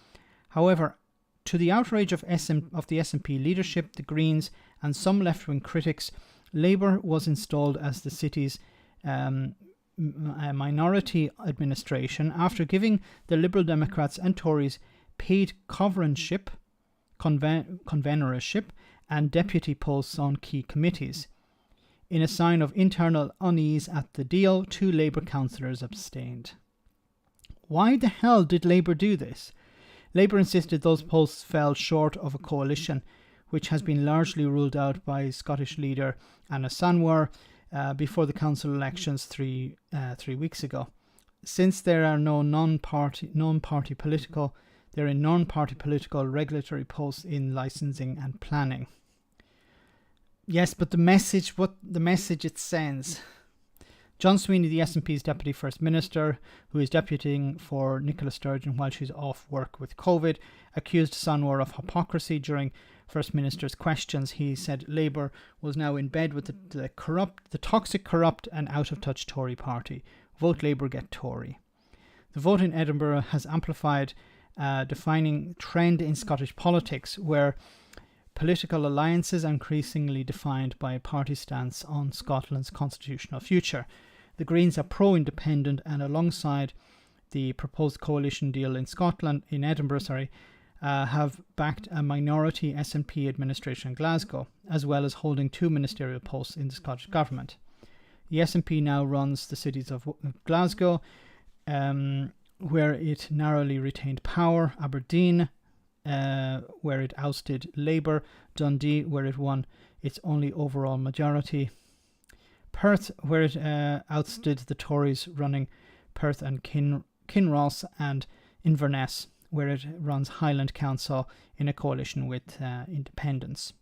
However, to the outrage of the SNP leadership, the Greens, and some left-wing critics, Labour was installed as the city's minority administration after giving the Liberal Democrats and Tories paid convenorship and deputy posts on key committees. In a sign of internal unease at the deal, 2 Labour councillors abstained. Why the hell did Labour do this? Labour insisted those posts fell short of a coalition, which has been largely ruled out by Scottish leader Anna Sanwar before the council elections 3 weeks ago. Since there are no non-party political regulatory posts in licensing and planning. Yes, but the message it sends. John Sweeney, the SNP's Deputy First Minister, who is deputing for Nicola Sturgeon while she's off work with COVID, accused Sanwar of hypocrisy during First Minister's questions. He said Labour was now in bed with the toxic, corrupt and out-of-touch Tory party. Vote Labour, get Tory. The vote in Edinburgh has amplified a defining trend in Scottish politics, where political alliances are increasingly defined by a party stance on Scotland's constitutional future. The Greens are pro-independent and, alongside the proposed coalition deal in Edinburgh, have backed a minority SNP administration in Glasgow, as well as holding 2 ministerial posts in the Scottish Government. The SNP now runs the cities of Glasgow, where it narrowly retained power, Aberdeen, where it ousted Labour, Dundee, where it won its only overall majority, Perth, where it ousted the Tories running Perth and Kinross, and Inverness, where it runs Highland Council in a coalition with independents.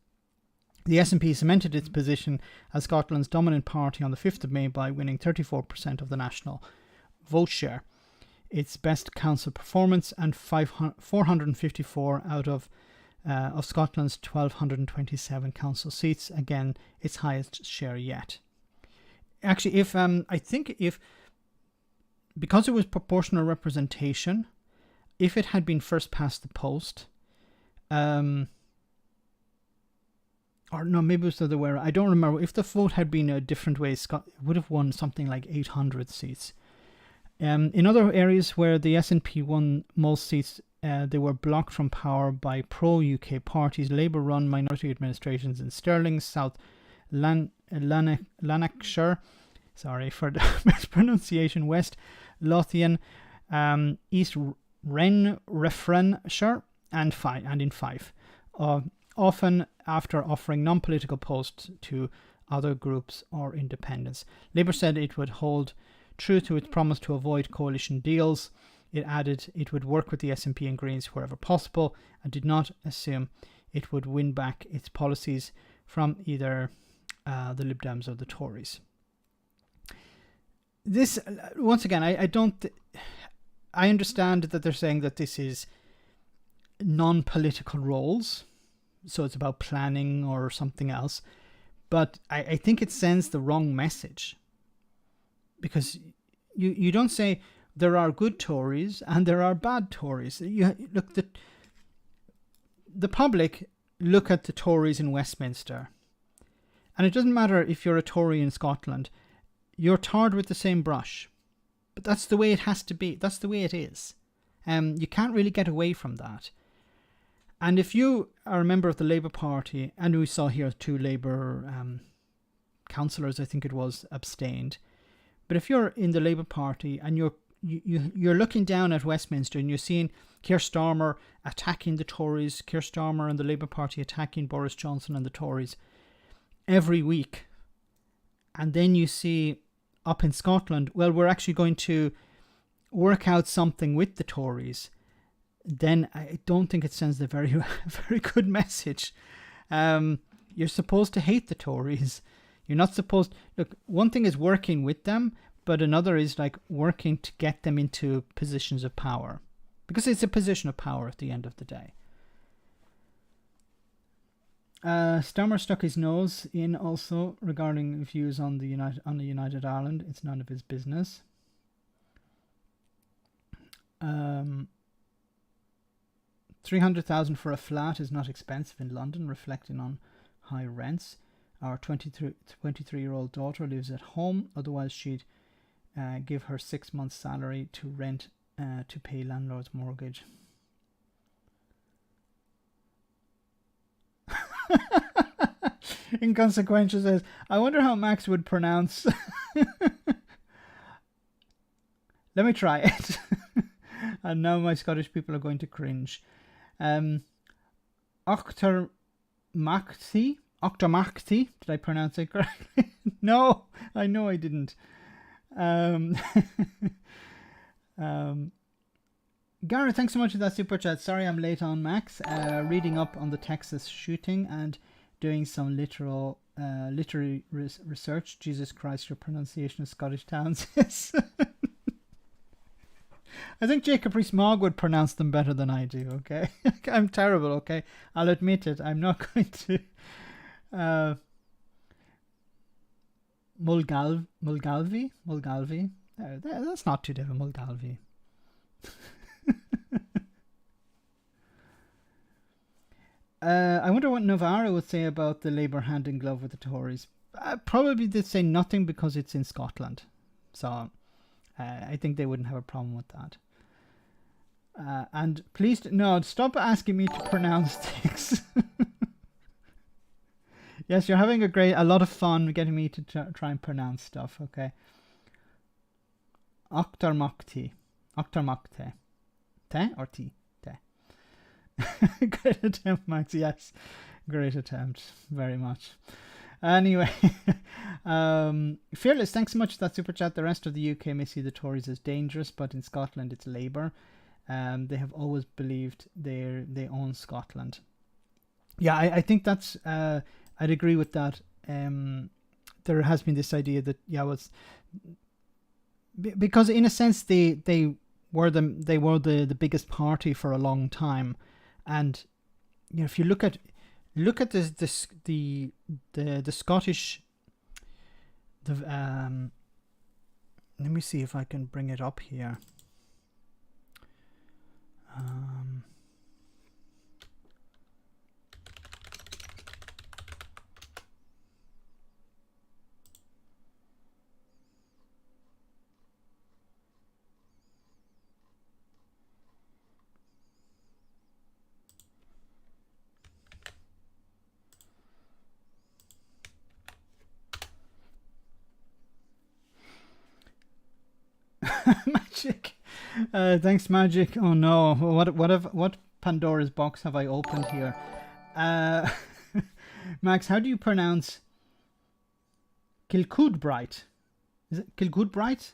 The SNP cemented its position as Scotland's dominant party on the 5th of May by winning 34% of the national vote share. Its best council performance, and 454 out of Scotland's 1,227 council seats. Again, its highest share yet. Actually, because it was proportional representation, if it had been first past the post, or no, maybe it was the other way around. I don't remember. If the vote had been a different way, Scott would have won something like 800 seats. In other areas where the SNP won most seats, they were blocked from power by pro-UK parties, Labour-run minority administrations in Stirling, South Lanarkshire, sorry for the mispronunciation, West Lothian, East Renfrewshire, and in Fife, often after offering non-political posts to other groups or independents. Labour said it would hold true to its promise to avoid coalition deals. It added it would work with the SNP and Greens wherever possible, and did not assume it would win back its policies from either the Lib Dems or the Tories. This, once again, I understand that they're saying that this is non-political roles, so it's about planning or something else, but I think it sends the wrong message, because you don't say there are good Tories and there are bad Tories. You look, the public look at the Tories in Westminster, and it doesn't matter if you're a Tory in Scotland, you're tarred with the same brush. But that's the way it has to be. That's the way it is. You can't really get away from that. And if you are a member of the Labour Party, and we saw here 2 Labour councillors, I think it was, abstained. But if you're in the Labour Party and you're looking down at Westminster and you're seeing Keir Starmer attacking the Tories, Keir Starmer and the Labour Party attacking Boris Johnson and the Tories every week, and then you see up in Scotland, well, we're actually going to work out something with the Tories, then I don't think it sends a very, very good message. You're supposed to hate the Tories. You're not supposed... Look, one thing is working with them, but another is like working to get them into positions of power, because it's a position of power at the end of the day. Starmer stuck his nose in also regarding views on the United Ireland. It's none of his business. 300,000 for a flat is not expensive in London, reflecting on high rents. Our 23-year-old daughter lives at home, otherwise she'd give her 6 months' salary to rent to pay landlord's mortgage. Inconsequential says, I wonder how Max would pronounce... Let me try it. And now my Scottish people are going to cringe. Octormachty? Did I pronounce it correctly? No, I know I didn't. Gareth, thanks so much for that super chat. Sorry I'm late on, Max. Reading up on the Texas shooting and doing some literary research. Jesus Christ, your pronunciation of Scottish towns is... I think Jacob Rees-Mogg would pronounce them better than I do, okay? I'm terrible, okay? I'll admit it. I'm not going to... Mulgalvy? That's not too different, Mulgalvy. I wonder what Navarro would say about the Labour hand in glove with the Tories. Probably they'd say nothing because it's in Scotland. So I think they wouldn't have a problem with that. And please, no, stop asking me to pronounce things. Yes, you're having a lot of fun getting me to try and pronounce stuff, okay? Octormachty. Te or T? Te. Great attempt, Max. Yes, great attempt. Very much. Anyway, Fearless, thanks so much for that super chat. The rest of the UK may see the Tories as dangerous, but in Scotland it's Labour. They have always believed they own Scotland. Yeah, I think that's... I'd agree with that. There has been this idea that because in a sense they were the biggest party for a long time, and if you look at the Scottish let me see if I can bring it up here. Magic. Thanks, Magic. Oh no, what Pandora's box have I opened here? Max, how do you pronounce Kilcoodbright? Is it Kilcoodbright?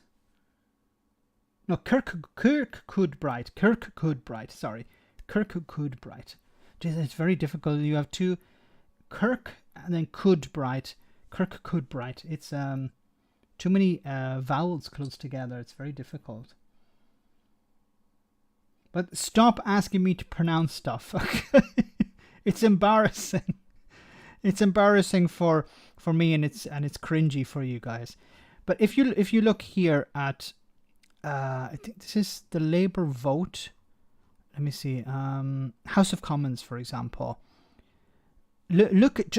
No, Kirkcoodbright. Sorry, Kirkcoodbright. It's very difficult. You have two Kirk and then Coodbright. Kirkcoodbright. It's too many vowels close together. It's very difficult. But stop asking me to pronounce stuff. It's embarrassing. It's embarrassing for me, and it's cringy for you guys. But if you look here at I think this is the Labour vote. Let me see. House of Commons, for example. Look at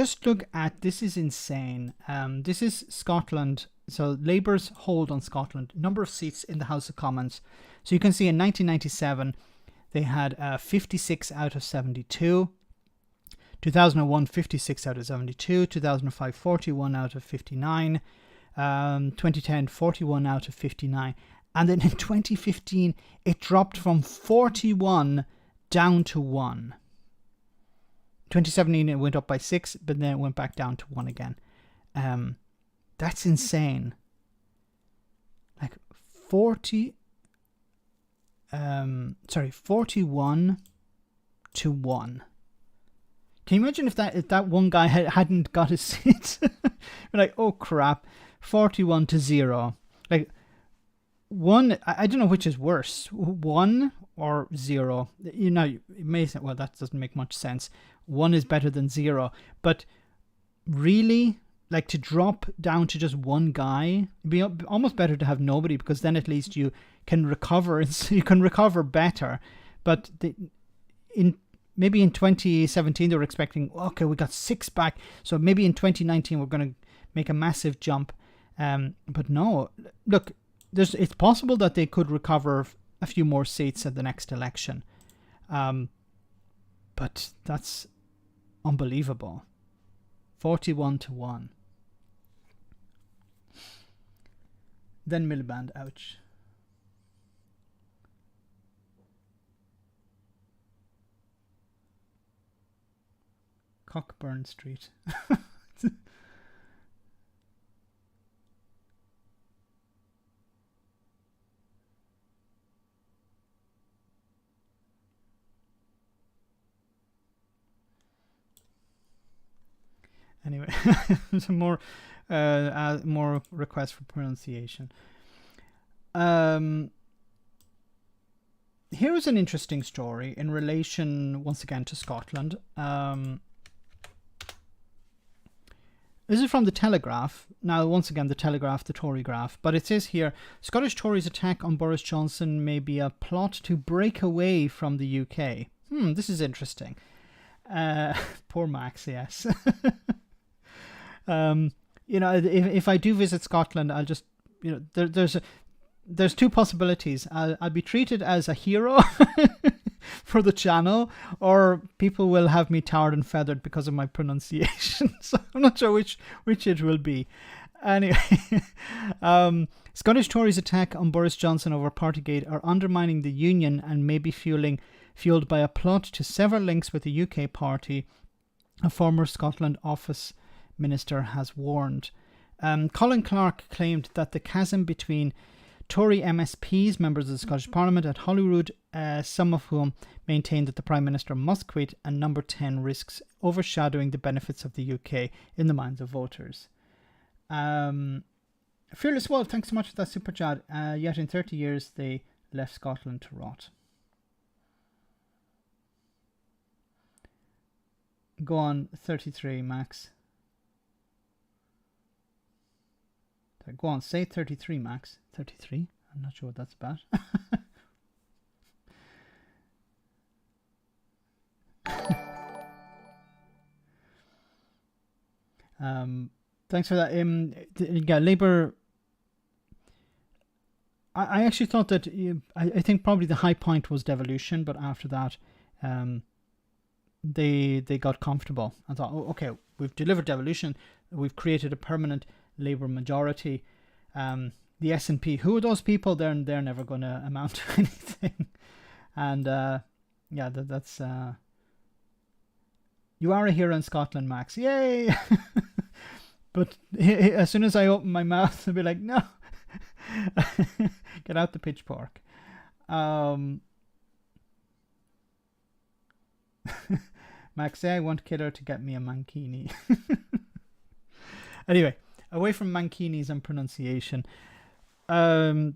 this. Is insane. This is Scotland. So Labour's hold on Scotland, number of seats in the House of Commons. So you can see in 1997 they had 56 out of 72. 2001, 56 out of 72. 2005, 41 out of 59. 2010, 41 out of 59. And then in 2015, it dropped from 41 down to 1. 2017, it went up by 6, but then it went back down to 1 again. That's insane. Like 41 to 1. Can you imagine if that one guy hadn't got a seat? Like, oh crap, 41 to 0. Like, one, I don't know which is worse, 1 or 0. You know, it may say, well, that doesn't make much sense. 1 is better than 0, but really, like, to drop down to just one guy, it'd be almost better to have nobody, because then at least you can recover. You can recover better. But maybe in 2017 they were expecting, okay, we got 6 back, so maybe in 2019 we're going to make a massive jump. But no, look, it's possible that they could recover a few more seats at the next election. But that's unbelievable. 41 to 1. Then Miliband, ouch. Cockburn Street. Anyway, some more requests for pronunciation. Here's an interesting story in relation, once again, to Scotland. This is from the Telegraph. Now, once again, the Telegraph, the Tory graph. But it says here, Scottish Tories' attack on Boris Johnson may be a plot to break away from the UK. This is interesting. Poor Max, yes. You know, if I do visit Scotland, I'll just, you know, there's two possibilities. I'll be treated as a hero for the channel, or people will have me tarred and feathered because of my pronunciation. So I'm not sure which it will be. Anyway, Scottish Tories' attack on Boris Johnson over Partygate are undermining the union and may be fueled by a plot to sever links with the UK party, a former Scotland office minister has warned. Colin Clark claimed that the chasm between Tory MSPs, members of the Scottish Parliament at Holyrood, some of whom maintain that the Prime Minister must quit, and number 10 risks overshadowing the benefits of the UK in the minds of voters. Fearless Wolf, thanks so much for that super chat. Yet in 30 years they left Scotland to rot. Go on, 33, Max. Go on, say 33, Max. 33? I'm not sure what that's about. Thanks for that. Yeah, Labour. I actually thought that I think probably the high point was devolution, but after that, they got comfortable and thought, oh, okay, we've delivered devolution, we've created a permanent Labour majority. The SNP, who are those people? They're never going to amount to anything. And yeah, that's you are a hero in Scotland, Max. Yay! But as soon as I open my mouth, I'll be like, no, get out the pitchfork. Max, say I want Killer to get me a mankini. Anyway, away from mankinis and pronunciation. It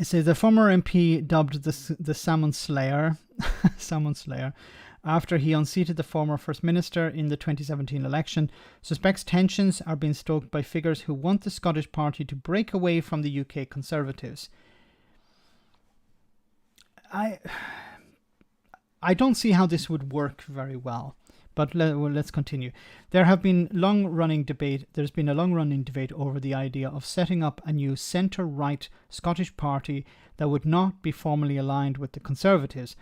says the former MP dubbed the Salmon Slayer, Salmon Slayer, after he unseated the former First Minister in the 2017 election, suspects tensions are being stoked by figures who want the Scottish Party to break away from the UK Conservatives. I don't see how this would work very well, but let's continue. There's been a long-running debate over the idea of setting up a new centre-right Scottish party that would not be formally aligned with the Conservatives,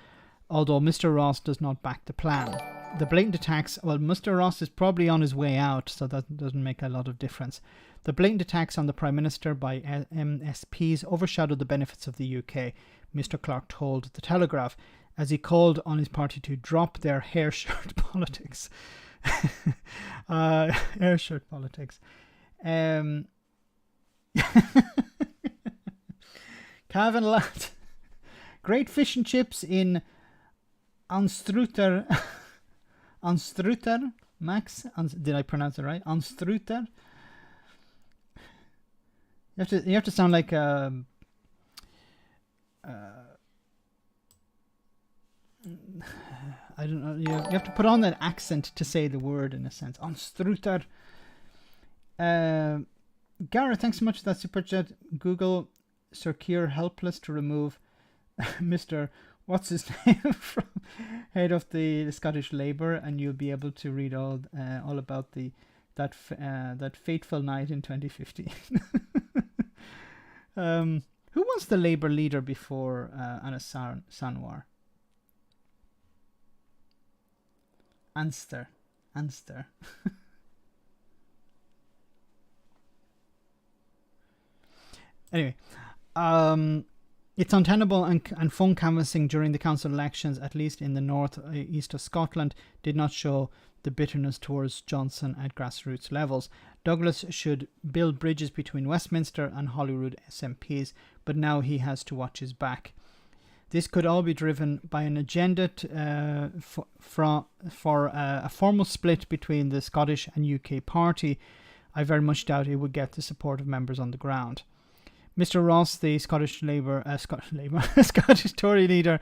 although Mr. Ross does not back the plan. The blatant attacks, well, Mr. Ross is probably on his way out, so that doesn't make a lot of difference. The blatant attacks on the Prime Minister by MSPs overshadowed the benefits of the UK, Mr. Clark told The Telegraph, as he called on his party to drop their hair shirt politics. Hair shirt politics. Cavan Lad. Great fish and chips in Anstruter. Anstruter, Max? Did I pronounce it right? Anstruter? You have to sound like I don't know. You have to put on that accent to say the word in a sense. Anstruter. Gareth, thanks so much for that super chat. Google Sir Keir helpless to remove Mr. What's his name from head of the Scottish Labour, and you'll be able to read all about that fateful night in 2015. Who was the Labour leader before Anna Sanwar? Anster. Anyway, it's untenable, and phone canvassing during the council elections, at least in the north east of Scotland, did not show the bitterness towards Johnson at grassroots levels. Douglas should build bridges between Westminster and Holyrood SNPs, but now he has to watch his back. This could all be driven by an agenda for a formal split between the Scottish and UK party. I very much doubt it would get the support of members on the ground. Mr. Ross, the Scottish Tory leader,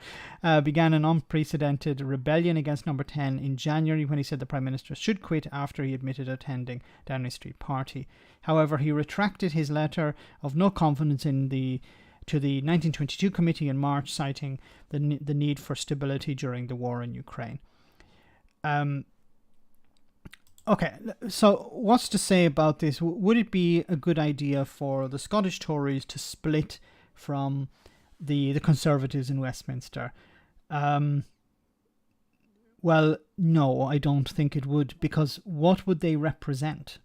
began an unprecedented rebellion against Number 10 in January when he said the Prime Minister should quit after he admitted attending Downing Street Party. However, he retracted his letter of no confidence to the 1922 committee in March, citing the need for stability during the war in Ukraine. Okay, so what's to say about this? Would it be a good idea for the Scottish Tories to split from the Conservatives in Westminster? Well, no, I don't think it would, because what would they represent?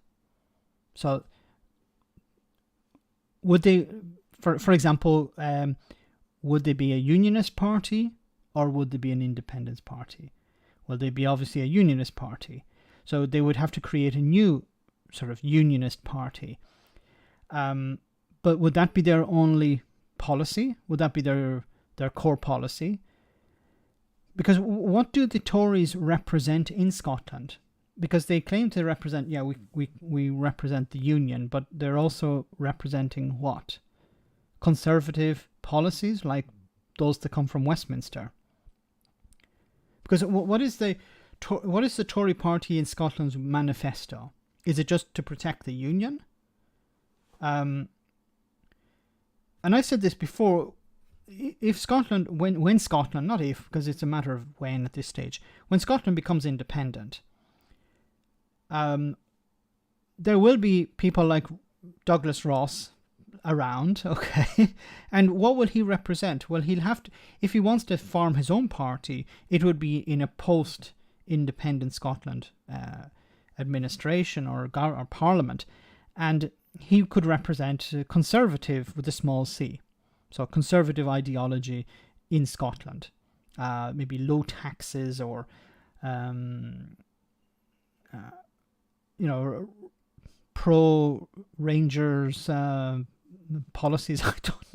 So, would they, for example, would they be a unionist party, or would they be an independence party? Well, they'd be obviously a unionist party. So they would have to create a new sort of unionist party. But would that be their only policy? Would that be their core policy? Because what do the Tories represent in Scotland? Because they claim to represent, we represent the union, but they're also representing what? Conservative policies like those that come from Westminster. Because what is the Tory party in Scotland's manifesto? Is it just to protect the union? And I said this before, if Scotland, when Scotland, not if, because it's a matter of when at this stage, when Scotland becomes independent, there will be people like Douglas Ross around, okay? And what will he represent? Well, he'll have to, if he wants to form his own party, it would be in a post-independent Scotland administration or parliament, and he could represent a conservative with a small c. So conservative ideology in Scotland, maybe low taxes or, pro Rangers policies. I don't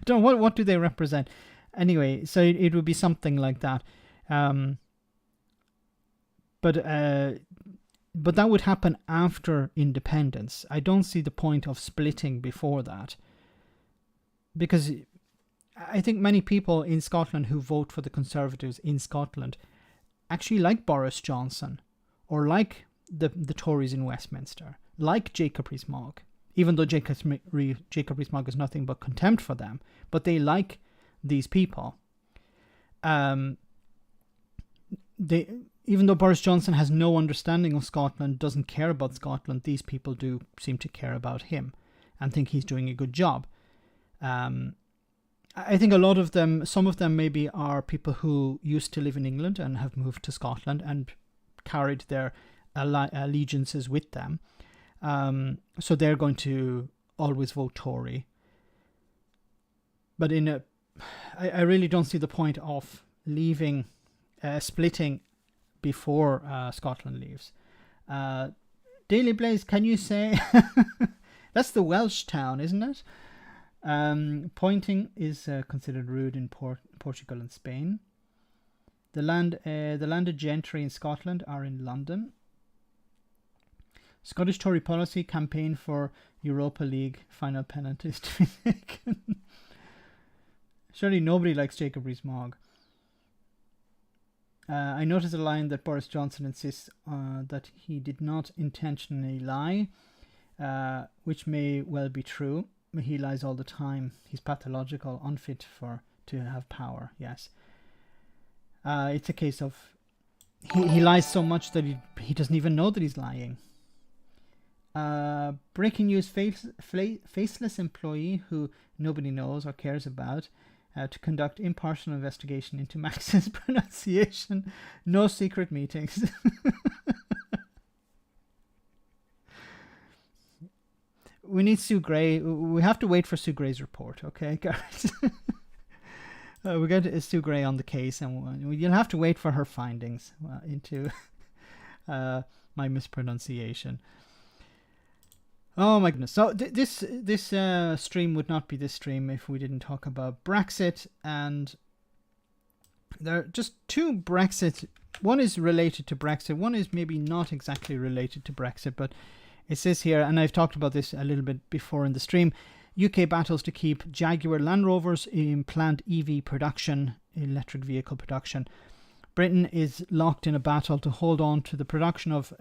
know. What do they represent? Anyway, so it would be something like that. But that would happen after independence. I don't see the point of splitting before that. Because I think many people in Scotland who vote for the Conservatives in Scotland actually like Boris Johnson or like the Tories in Westminster, like Jacob Rees-Mogg, even though Jacob Rees-Mogg is nothing but contempt for them, but they like these people. Even though Boris Johnson has no understanding of Scotland, doesn't care about Scotland, these people do seem to care about him and think he's doing a good job. I think a lot of them, some of them maybe are people who used to live in England and have moved to Scotland and carried their allegiances with them. So they're going to always vote Tory. But I really don't see the point of splitting before Scotland leaves. Daily Blaze, can you say... That's the Welsh town, isn't it? Pointing is considered rude in Portugal and Spain. The landed gentry in Scotland are in London. Scottish Tory policy campaign for Europa League final penalties to be taken. Surely nobody likes Jacob Rees-Mogg. I noticed a line that Boris Johnson insists that he did not intentionally lie, which may well be true. He lies all the time. He's pathological, unfit to have power. Yes. It's a case of he lies so much that he doesn't even know that he's lying. Breaking news: faceless employee who nobody knows or cares about to conduct impartial investigation into Max's pronunciation. No secret meetings. We need Sue Gray. We have to wait for Sue Gray's report, okay, guys? We got Sue Gray on the case, and you'll have to wait for her findings into my mispronunciation. Oh my goodness! So this stream would not be this stream if we didn't talk about Brexit, and there are just two Brexit. One is related to Brexit. One is maybe not exactly related to Brexit, but it says here, and I've talked about this a little bit before in the stream, UK battles to keep Jaguar Land Rovers in planned EV production, electric vehicle production. Britain is locked in a battle to hold on to the production of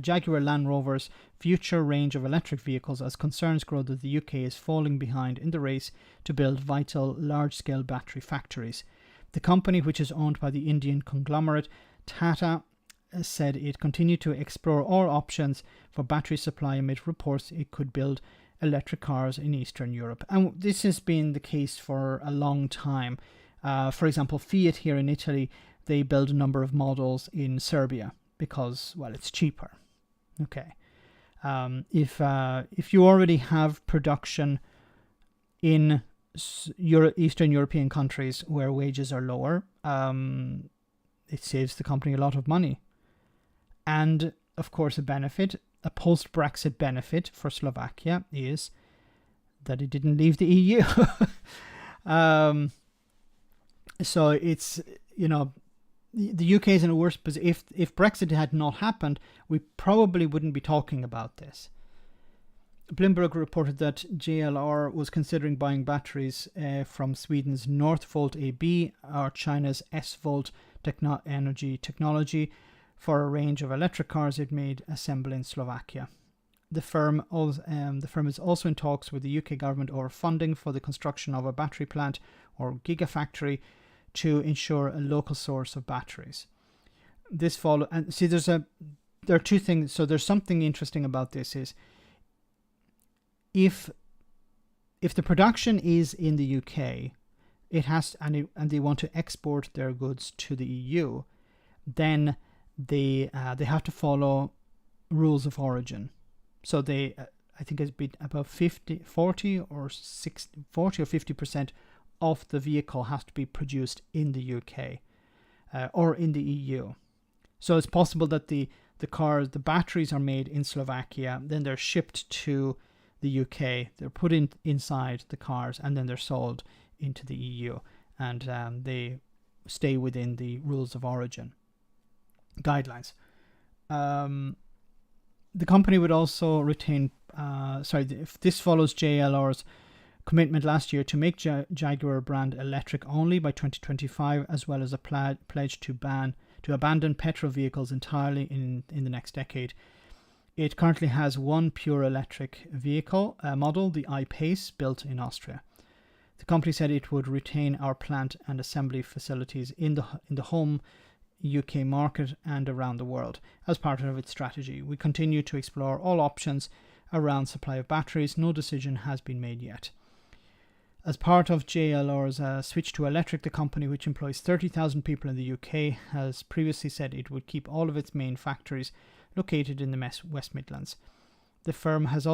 Jaguar Land Rover's future range of electric vehicles as concerns grow that the UK is falling behind in the race to build vital large-scale battery factories. The company, which is owned by the Indian conglomerate Tata, said it continued to explore all options for battery supply amid reports it could build electric cars in Eastern Europe. And this has been the case for a long time. For example, Fiat here in Italy, they build a number of models in Serbia because, well, it's cheaper. Okay. If you already have production in Eastern European countries where wages are lower, it saves the company a lot of money. And, of course, a post-Brexit benefit for Slovakia is that it didn't leave the EU. So it's, the UK is in a worse position. If Brexit had not happened, we probably wouldn't be talking about this. Bloomberg reported that JLR was considering buying batteries from Sweden's Northvolt AB or China's S-Volt energy technology for a range of electric cars it made assemble in Slovakia. The firm is also in talks with the UK government over funding for the construction of a battery plant or gigafactory to ensure a local source of batteries. This follow and see there are two things. So there's something interesting about this is if the production is in the UK, it has and they want to export their goods to the EU, then they have to follow rules of origin. So they, I think it's been about 40 or 50% of the vehicle has to be produced in the UK or in the EU. So it's possible that the batteries are made in Slovakia, then they're shipped to the UK, they're put inside the cars, and then they're sold into the EU, and they stay within the rules of origin guidelines. The company would also retain, if this follows JLR's commitment last year to make Jaguar brand electric only by 2025, as well as a pledge to abandon petrol vehicles entirely in the next decade. It currently has one pure electric vehicle model, the I-Pace, built in Austria. The company said it would retain our plant and assembly facilities in the home UK market and around the world as part of its strategy. We continue to explore all options around supply of batteries. No decision has been made yet. As part of JLR's switch to electric, the company, which employs 30,000 people in the UK, has previously said it would keep all of its main factories located in the West Midlands. The firm has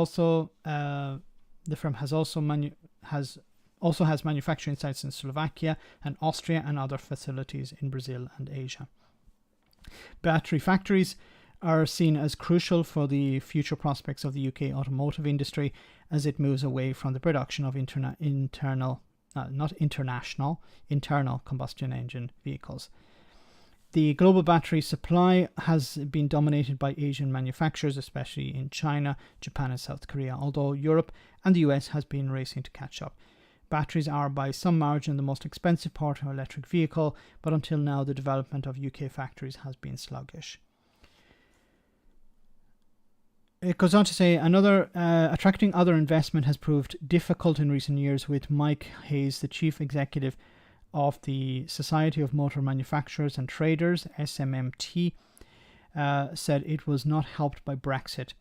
manufacturing sites in Slovakia and Austria and other facilities in Brazil and Asia. Battery factories are seen as crucial for the future prospects of the UK automotive industry as it moves away from the production of internal combustion engine vehicles. The global battery supply has been dominated by Asian manufacturers, especially in China, Japan and South Korea, although Europe and the US has been racing to catch up. Batteries are by some margin the most expensive part of an electric vehicle, but until now the development of UK factories has been sluggish. It goes on to say attracting other investment has proved difficult in recent years, with Mike Hayes, the chief executive of the Society of Motor Manufacturers and Traders, SNP, said it was not helped by Brexit.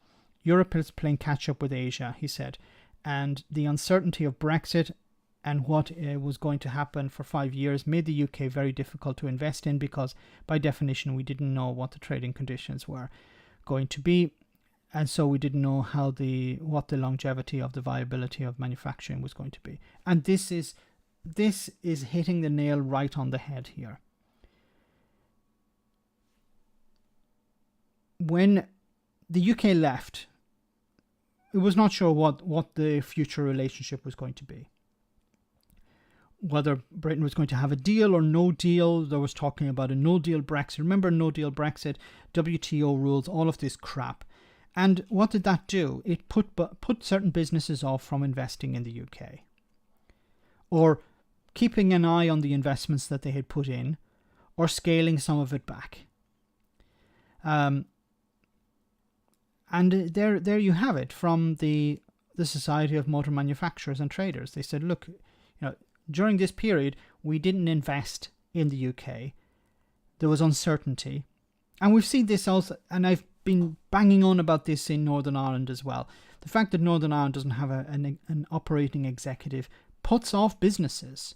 Europe is playing catch up with Asia, he said, and the uncertainty of Brexit and what was going to happen for 5 years made the UK very difficult to invest in, because by definition we didn't know what the trading conditions were going to be, and so we didn't know what the longevity of the viability of manufacturing was going to be. And this is hitting the nail right on the head here. When the UK left, it was not sure what the future relationship was going to be. Whether Britain was going to have a deal or no deal. There was talking about a no-deal Brexit. Remember no-deal Brexit, WTO rules, all of this crap. And what did that do? It put certain businesses off from investing in the UK, or keeping an eye on the investments that they had put in, or scaling some of it back. And there you have it from the Society of Motor Manufacturers and Traders. They said, look, during this period we didn't invest in the UK. There was uncertainty, and we've seen this also, and I've been banging on about this in Northern Ireland as well. The fact that Northern Ireland doesn't have an operating executive puts off businesses,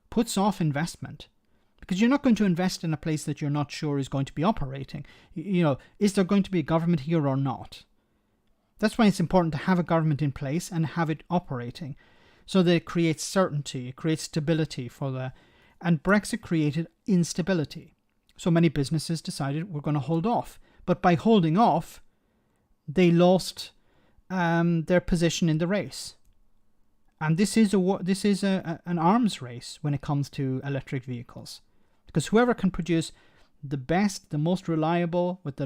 puts off investment, because you're not going to invest in a place that you're not sure is going to be operating. Is there going to be a government here or not? That's why it's important to have a government in place and have it operating, so that it creates certainty, it creates stability and Brexit created instability. So many businesses decided we're going to hold off. But by holding off, they lost their position in the race. And this is an arms race when it comes to electric vehicles, because whoever can produce the best, the most reliable, with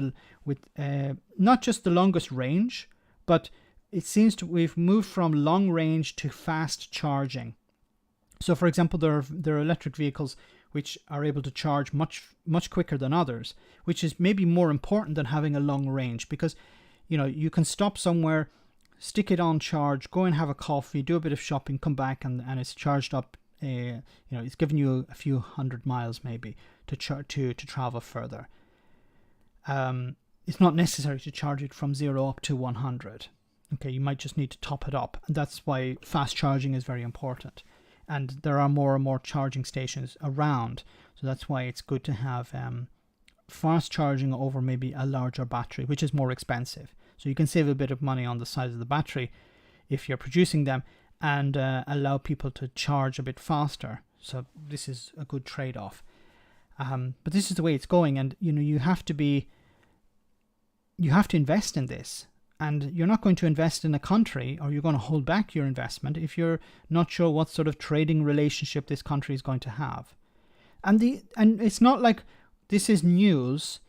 not just the longest range, but it seems we've moved from long range to fast charging. So, for example, there are electric vehicles which are able to charge much quicker than others, which is maybe more important than having a long range, because you can stop somewhere, stick it on charge, go and have a coffee, do a bit of shopping, come back, and it's charged up. It's giving you a few 100 miles maybe to travel further. It's not necessary to charge it from 0 up to 100. Okay, you might just need to top it up, and that's why fast charging is very important. And there are more and more charging stations around, so that's why it's good to have fast charging over maybe a larger battery, which is more expensive. So you can save a bit of money on the size of the battery if you're producing them, and allow people to charge a bit faster. So this is a good trade-off. But this is the way it's going, and you have to invest in this. And you're not going to invest in a country, or you're going to hold back your investment if you're not sure what sort of trading relationship this country is going to have. And it's not like this is news.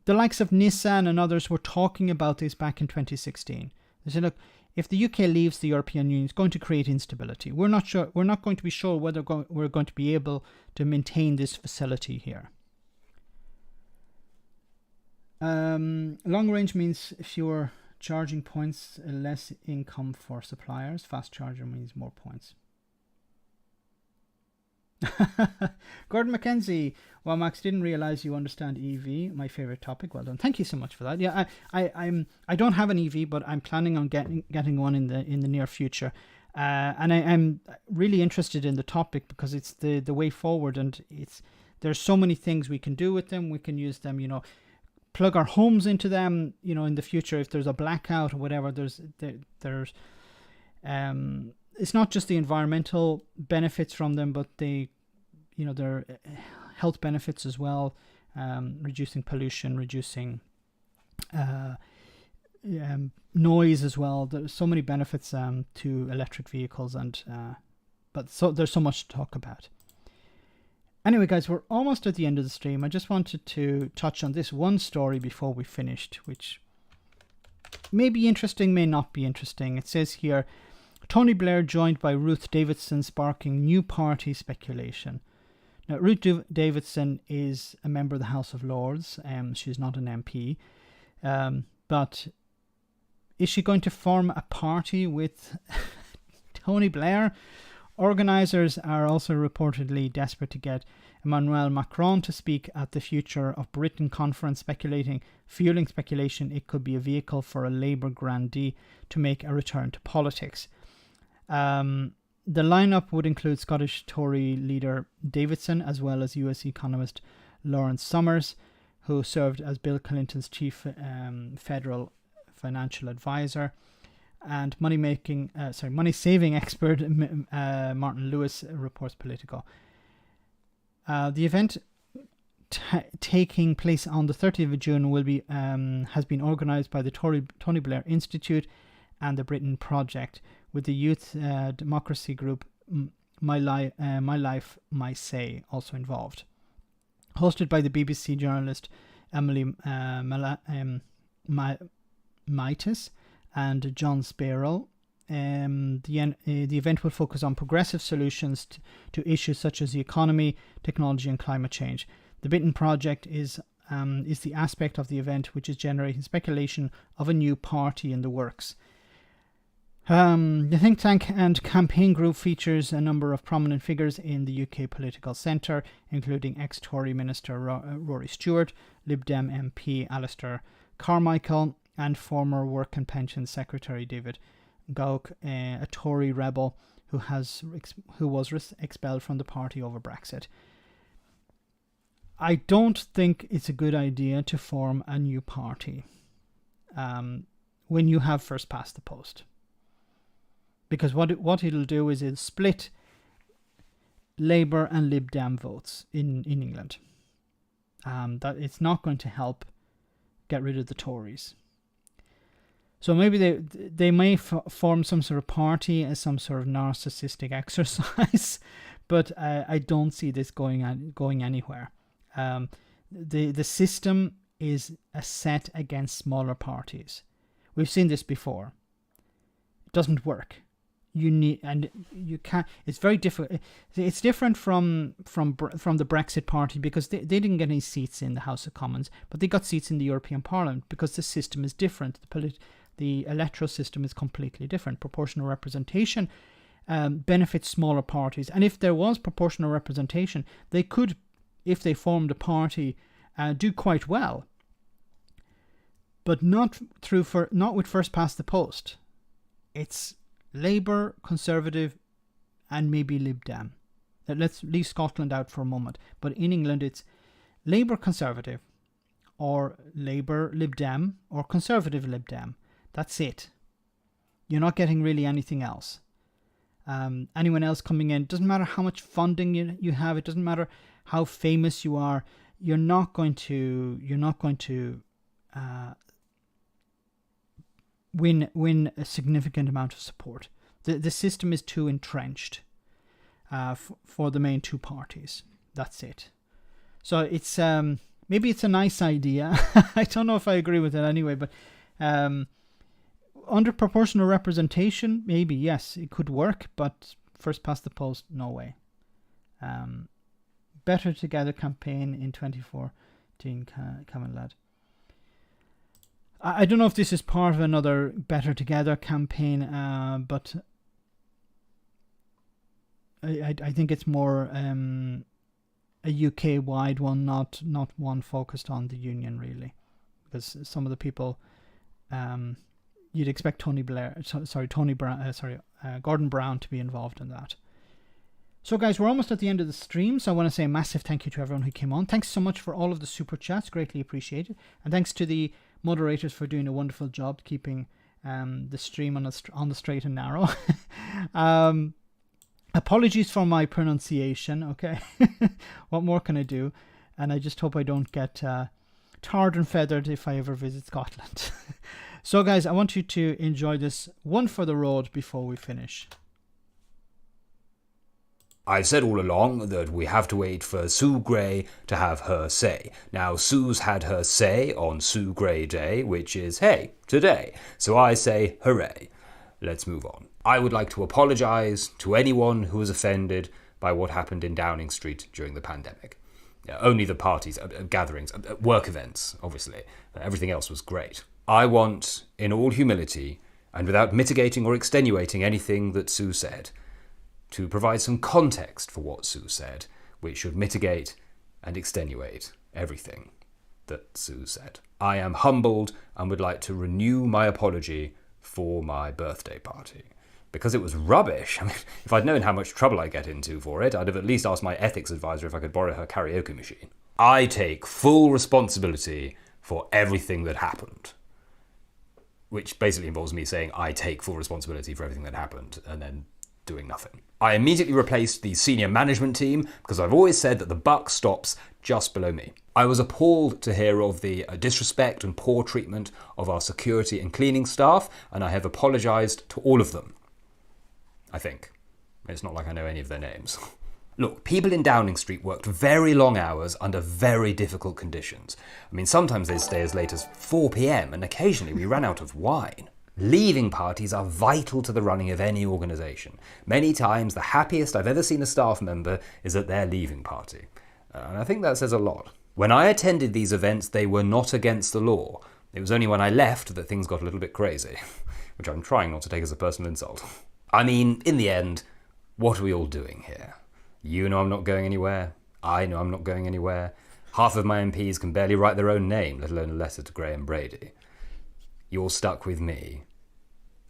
The likes of Nissan and others were talking about this back in 2016. They said, look, if the UK leaves the European Union, it's going to create instability. We're not going to be sure whether we're going to be able to maintain this facility here. Long range means fewer charging points, less income for suppliers. Fast charger means more points. Gordon McKenzie, well, Max, didn't realize you understand EV, my favorite topic. Well done. Thank you so much for that. Yeah, I don't have an EV, but I'm planning on getting one in the near future. And I'm really interested in the topic because it's the way forward, and there's so many things we can do with them. We can use them, plug our homes into them, in the future if there's a blackout or whatever. There's it's not just the environmental benefits from them, but their health benefits as well, reducing pollution, reducing noise as well. There's so many benefits to electric vehicles, but there's so much to talk about. Anyway, guys, we're almost at the end of the stream. I just wanted to touch on this one story before we finished, which may be interesting, may not be interesting. It says here, Tony Blair joined by Ruth Davidson sparking new party speculation. Now, Ruth Davidson is a member of the House of Lords. She's not an MP. But is she going to form a party with Tony Blair? Organisers are also reportedly desperate to get Emmanuel Macron to speak at the Future of Britain conference, fueling speculation it could be a vehicle for a Labour grandee to make a return to politics. The lineup would include Scottish Tory leader Davidson, as well as US economist Lawrence Summers, who served as Bill Clinton's chief federal financial advisor, and money-saving expert Martin Lewis, reports Politico. The event taking place on the 30th of June will be has been organised by the Tony Blair Institute and the Britain Project, with the youth democracy group My Life, My Say also involved. Hosted by the BBC journalist Emily Maitis and John Sparrow, the event will focus on progressive solutions to issues such as the economy, technology and climate change. The Britain Project is the aspect of the event which is generating speculation of a new party in the works. The think tank and campaign group features a number of prominent figures in the UK political centre, including ex-Tory Minister Rory Stewart, Lib Dem MP Alistair Carmichael, and former Work and Pensions Secretary David Gauck, a Tory rebel who was expelled from the party over Brexit. I don't think it's a good idea to form a new party when you have first past the post. Because what it'll do is it'll split Labour and Lib Dem votes in England. That it's not going to help get rid of the Tories. So maybe they may form some sort of party as some sort of narcissistic exercise, but I don't see this going anywhere. The system is a set against smaller parties. We've seen this before. It doesn't work. You can't. It's very difficult. It's different from the Brexit Party, because they didn't get any seats in the House of Commons, but they got seats in the European Parliament because the system is different. The electoral system is completely different. Proportional representation benefits smaller parties, and if there was proportional representation, they could, if they formed a party, do quite well. But not with first past the post. It's Labour, Conservative, and maybe Lib Dem. Let's leave Scotland out for a moment. But in England, it's Labour, Conservative, or Labour, Lib Dem, or Conservative, Lib Dem. That's it. You're not getting really anything else. Anyone else coming in, doesn't matter how much funding you have. It doesn't matter how famous you are. You're not going to win a significant amount of support. The system is too entrenched for the main two parties. That's it. So it's maybe it's a nice idea. I don't know if I agree with it anyway, but under proportional representation, maybe yes, it could work, but first past the post, no way. Better Together campaign in 2014, Cameron Ladd. I don't know if this is part of another Better Together campaign, but I think it's more a UK-wide one, not one focused on the union, really, because some of the people you'd expect Gordon Brown to be involved in that. So guys, we're almost at the end of the stream, so I want to say a massive thank you to everyone who came on. Thanks so much for all of the super chats, greatly appreciated, and thanks to the moderators for doing a wonderful job keeping the stream on the straight and narrow. Apologies for my pronunciation, okay? What more can I do? And I just hope I don't get tarred and feathered if I ever visit Scotland. So guys, I want you to enjoy this one for the road before we finish. I've said all along that we have to wait for Sue Gray to have her say. Now, Sue's had her say on Sue Gray Day, which is, hey, today. So I say, hooray. Let's move on. I would like to apologise to anyone who was offended by what happened in Downing Street during the pandemic. Only the parties, gatherings, work events, obviously. Everything else was great. I want, in all humility, and without mitigating or extenuating anything that Sue said, to provide some context for what Sue said, which should mitigate and extenuate everything that Sue said. I am humbled and would like to renew my apology for my birthday party. Because it was rubbish. I mean, if I'd known how much trouble I'd get into for it, I'd have at least asked my ethics advisor if I could borrow her karaoke machine. I take full responsibility for everything that happened. Which basically involves me saying I take full responsibility for everything that happened and then doing nothing. I immediately replaced the senior management team because I've always said that the buck stops just below me. I was appalled to hear of the disrespect and poor treatment of our security and cleaning staff, and I have apologised to all of them. I think. It's not like I know any of their names. Look, people in Downing Street worked very long hours under very difficult conditions. I mean, sometimes they'd stay as late as 4 p.m, and occasionally we ran out of wine. Leaving parties are vital to the running of any organisation. Many times, the happiest I've ever seen a staff member is at their leaving party. And I think that says a lot. When I attended these events, they were not against the law. It was only when I left that things got a little bit crazy, which I'm trying not to take as a personal insult. I mean, in the end, what are we all doing here? You know I'm not going anywhere. I know I'm not going anywhere. Half of my MPs can barely write their own name, let alone a letter to Graham Brady. You're stuck with me,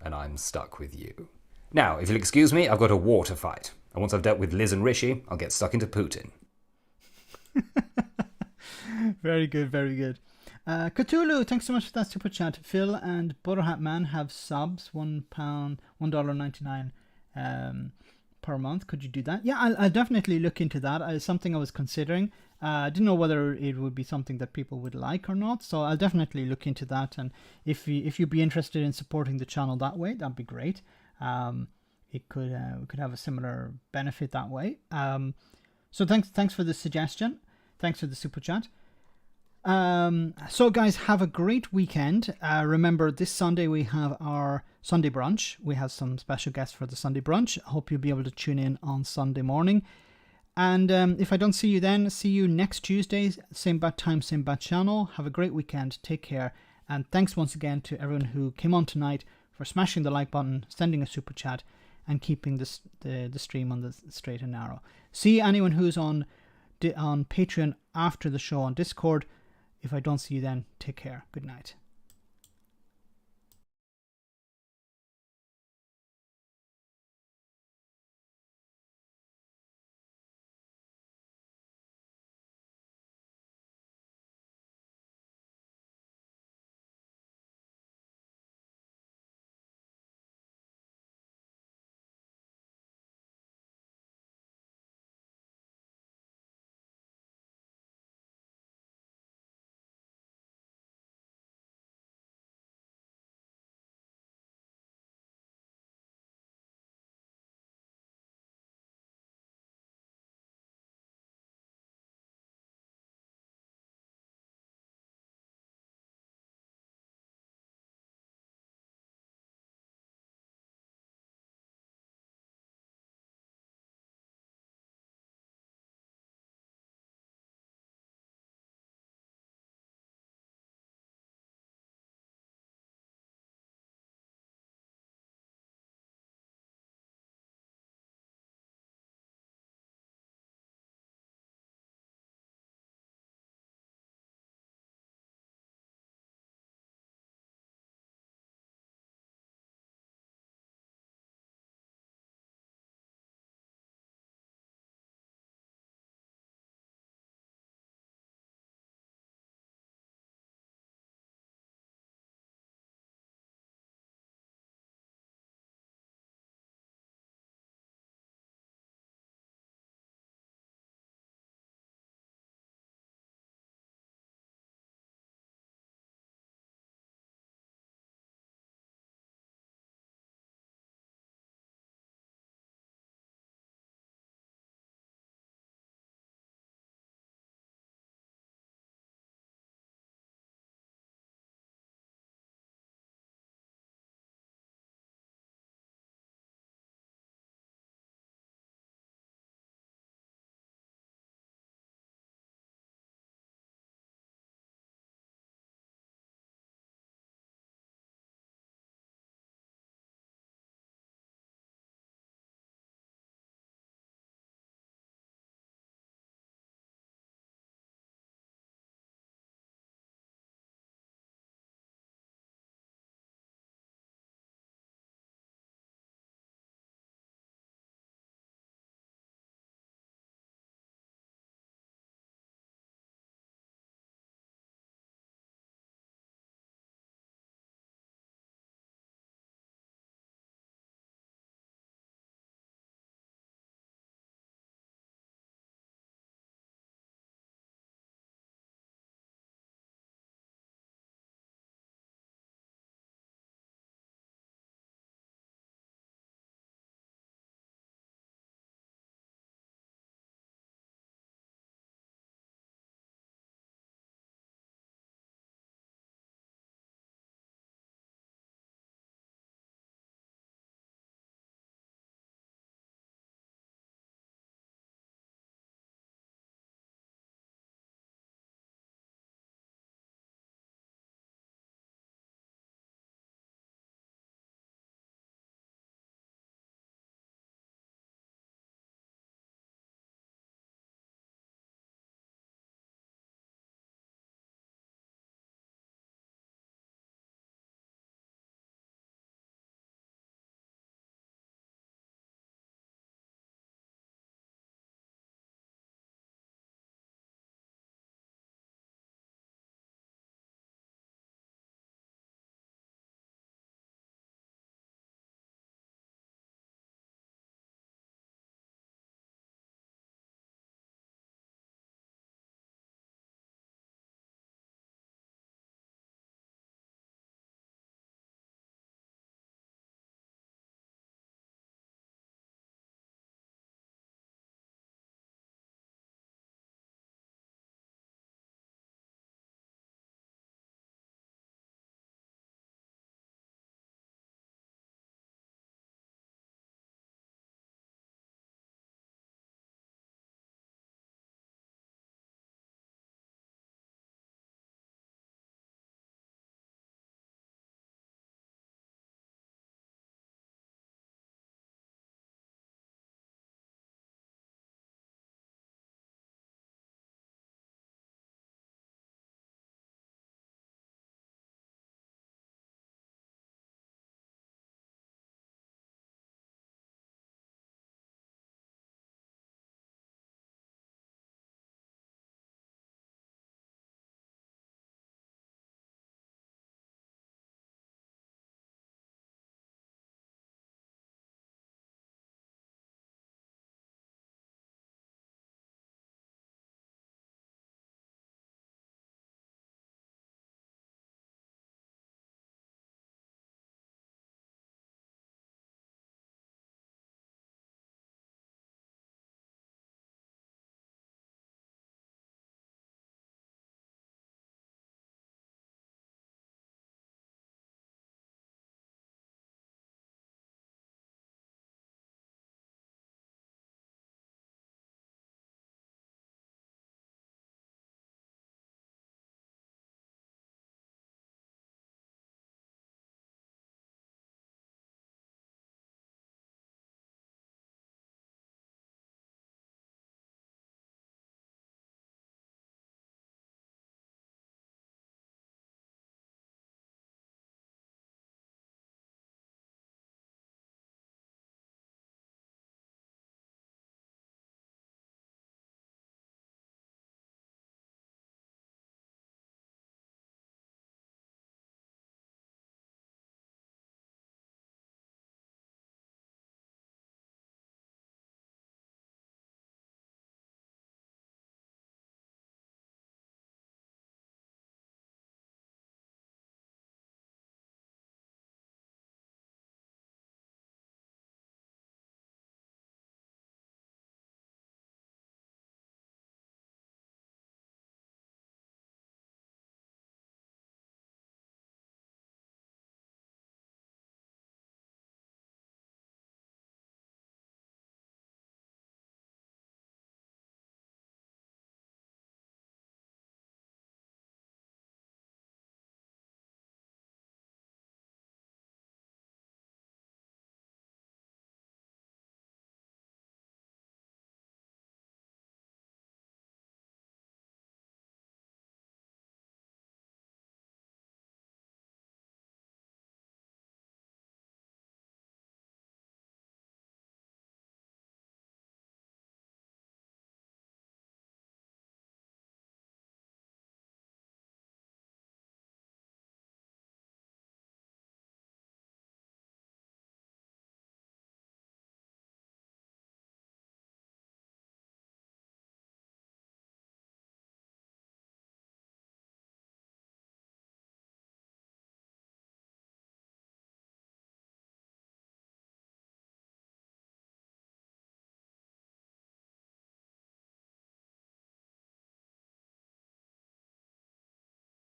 and I'm stuck with you. Now, if you'll excuse me, I've got a war to fight. And once I've dealt with Liz and Rishi, I'll get stuck into Putin. Very good, very good. Cthulhu, thanks so much for that super chat. Phil and Butterhat Man have subs, $1.99 per month. Could you do that? Yeah, I'll definitely look into that. It's something I was considering. I didn't know whether it would be something that people would like or not, so I'll definitely look into that. And if you'd be interested in supporting the channel that way, that'd be great. We could have a similar benefit that way. So thanks for the suggestion. Thanks for the super chat. So guys, have a great weekend. Remember, this Sunday we have our Sunday brunch. We have some special guests for the Sunday brunch. I hope you'll be able to tune in on Sunday morning. And if I don't see you then, see you next Tuesday, same bad time, same bad channel. Have a great weekend. Take care. And thanks once again to everyone who came on tonight for smashing the like button, sending a super chat, and keeping the stream on the straight and narrow. See anyone who's on Patreon after the show on Discord. If I don't see you then, take care. Good night.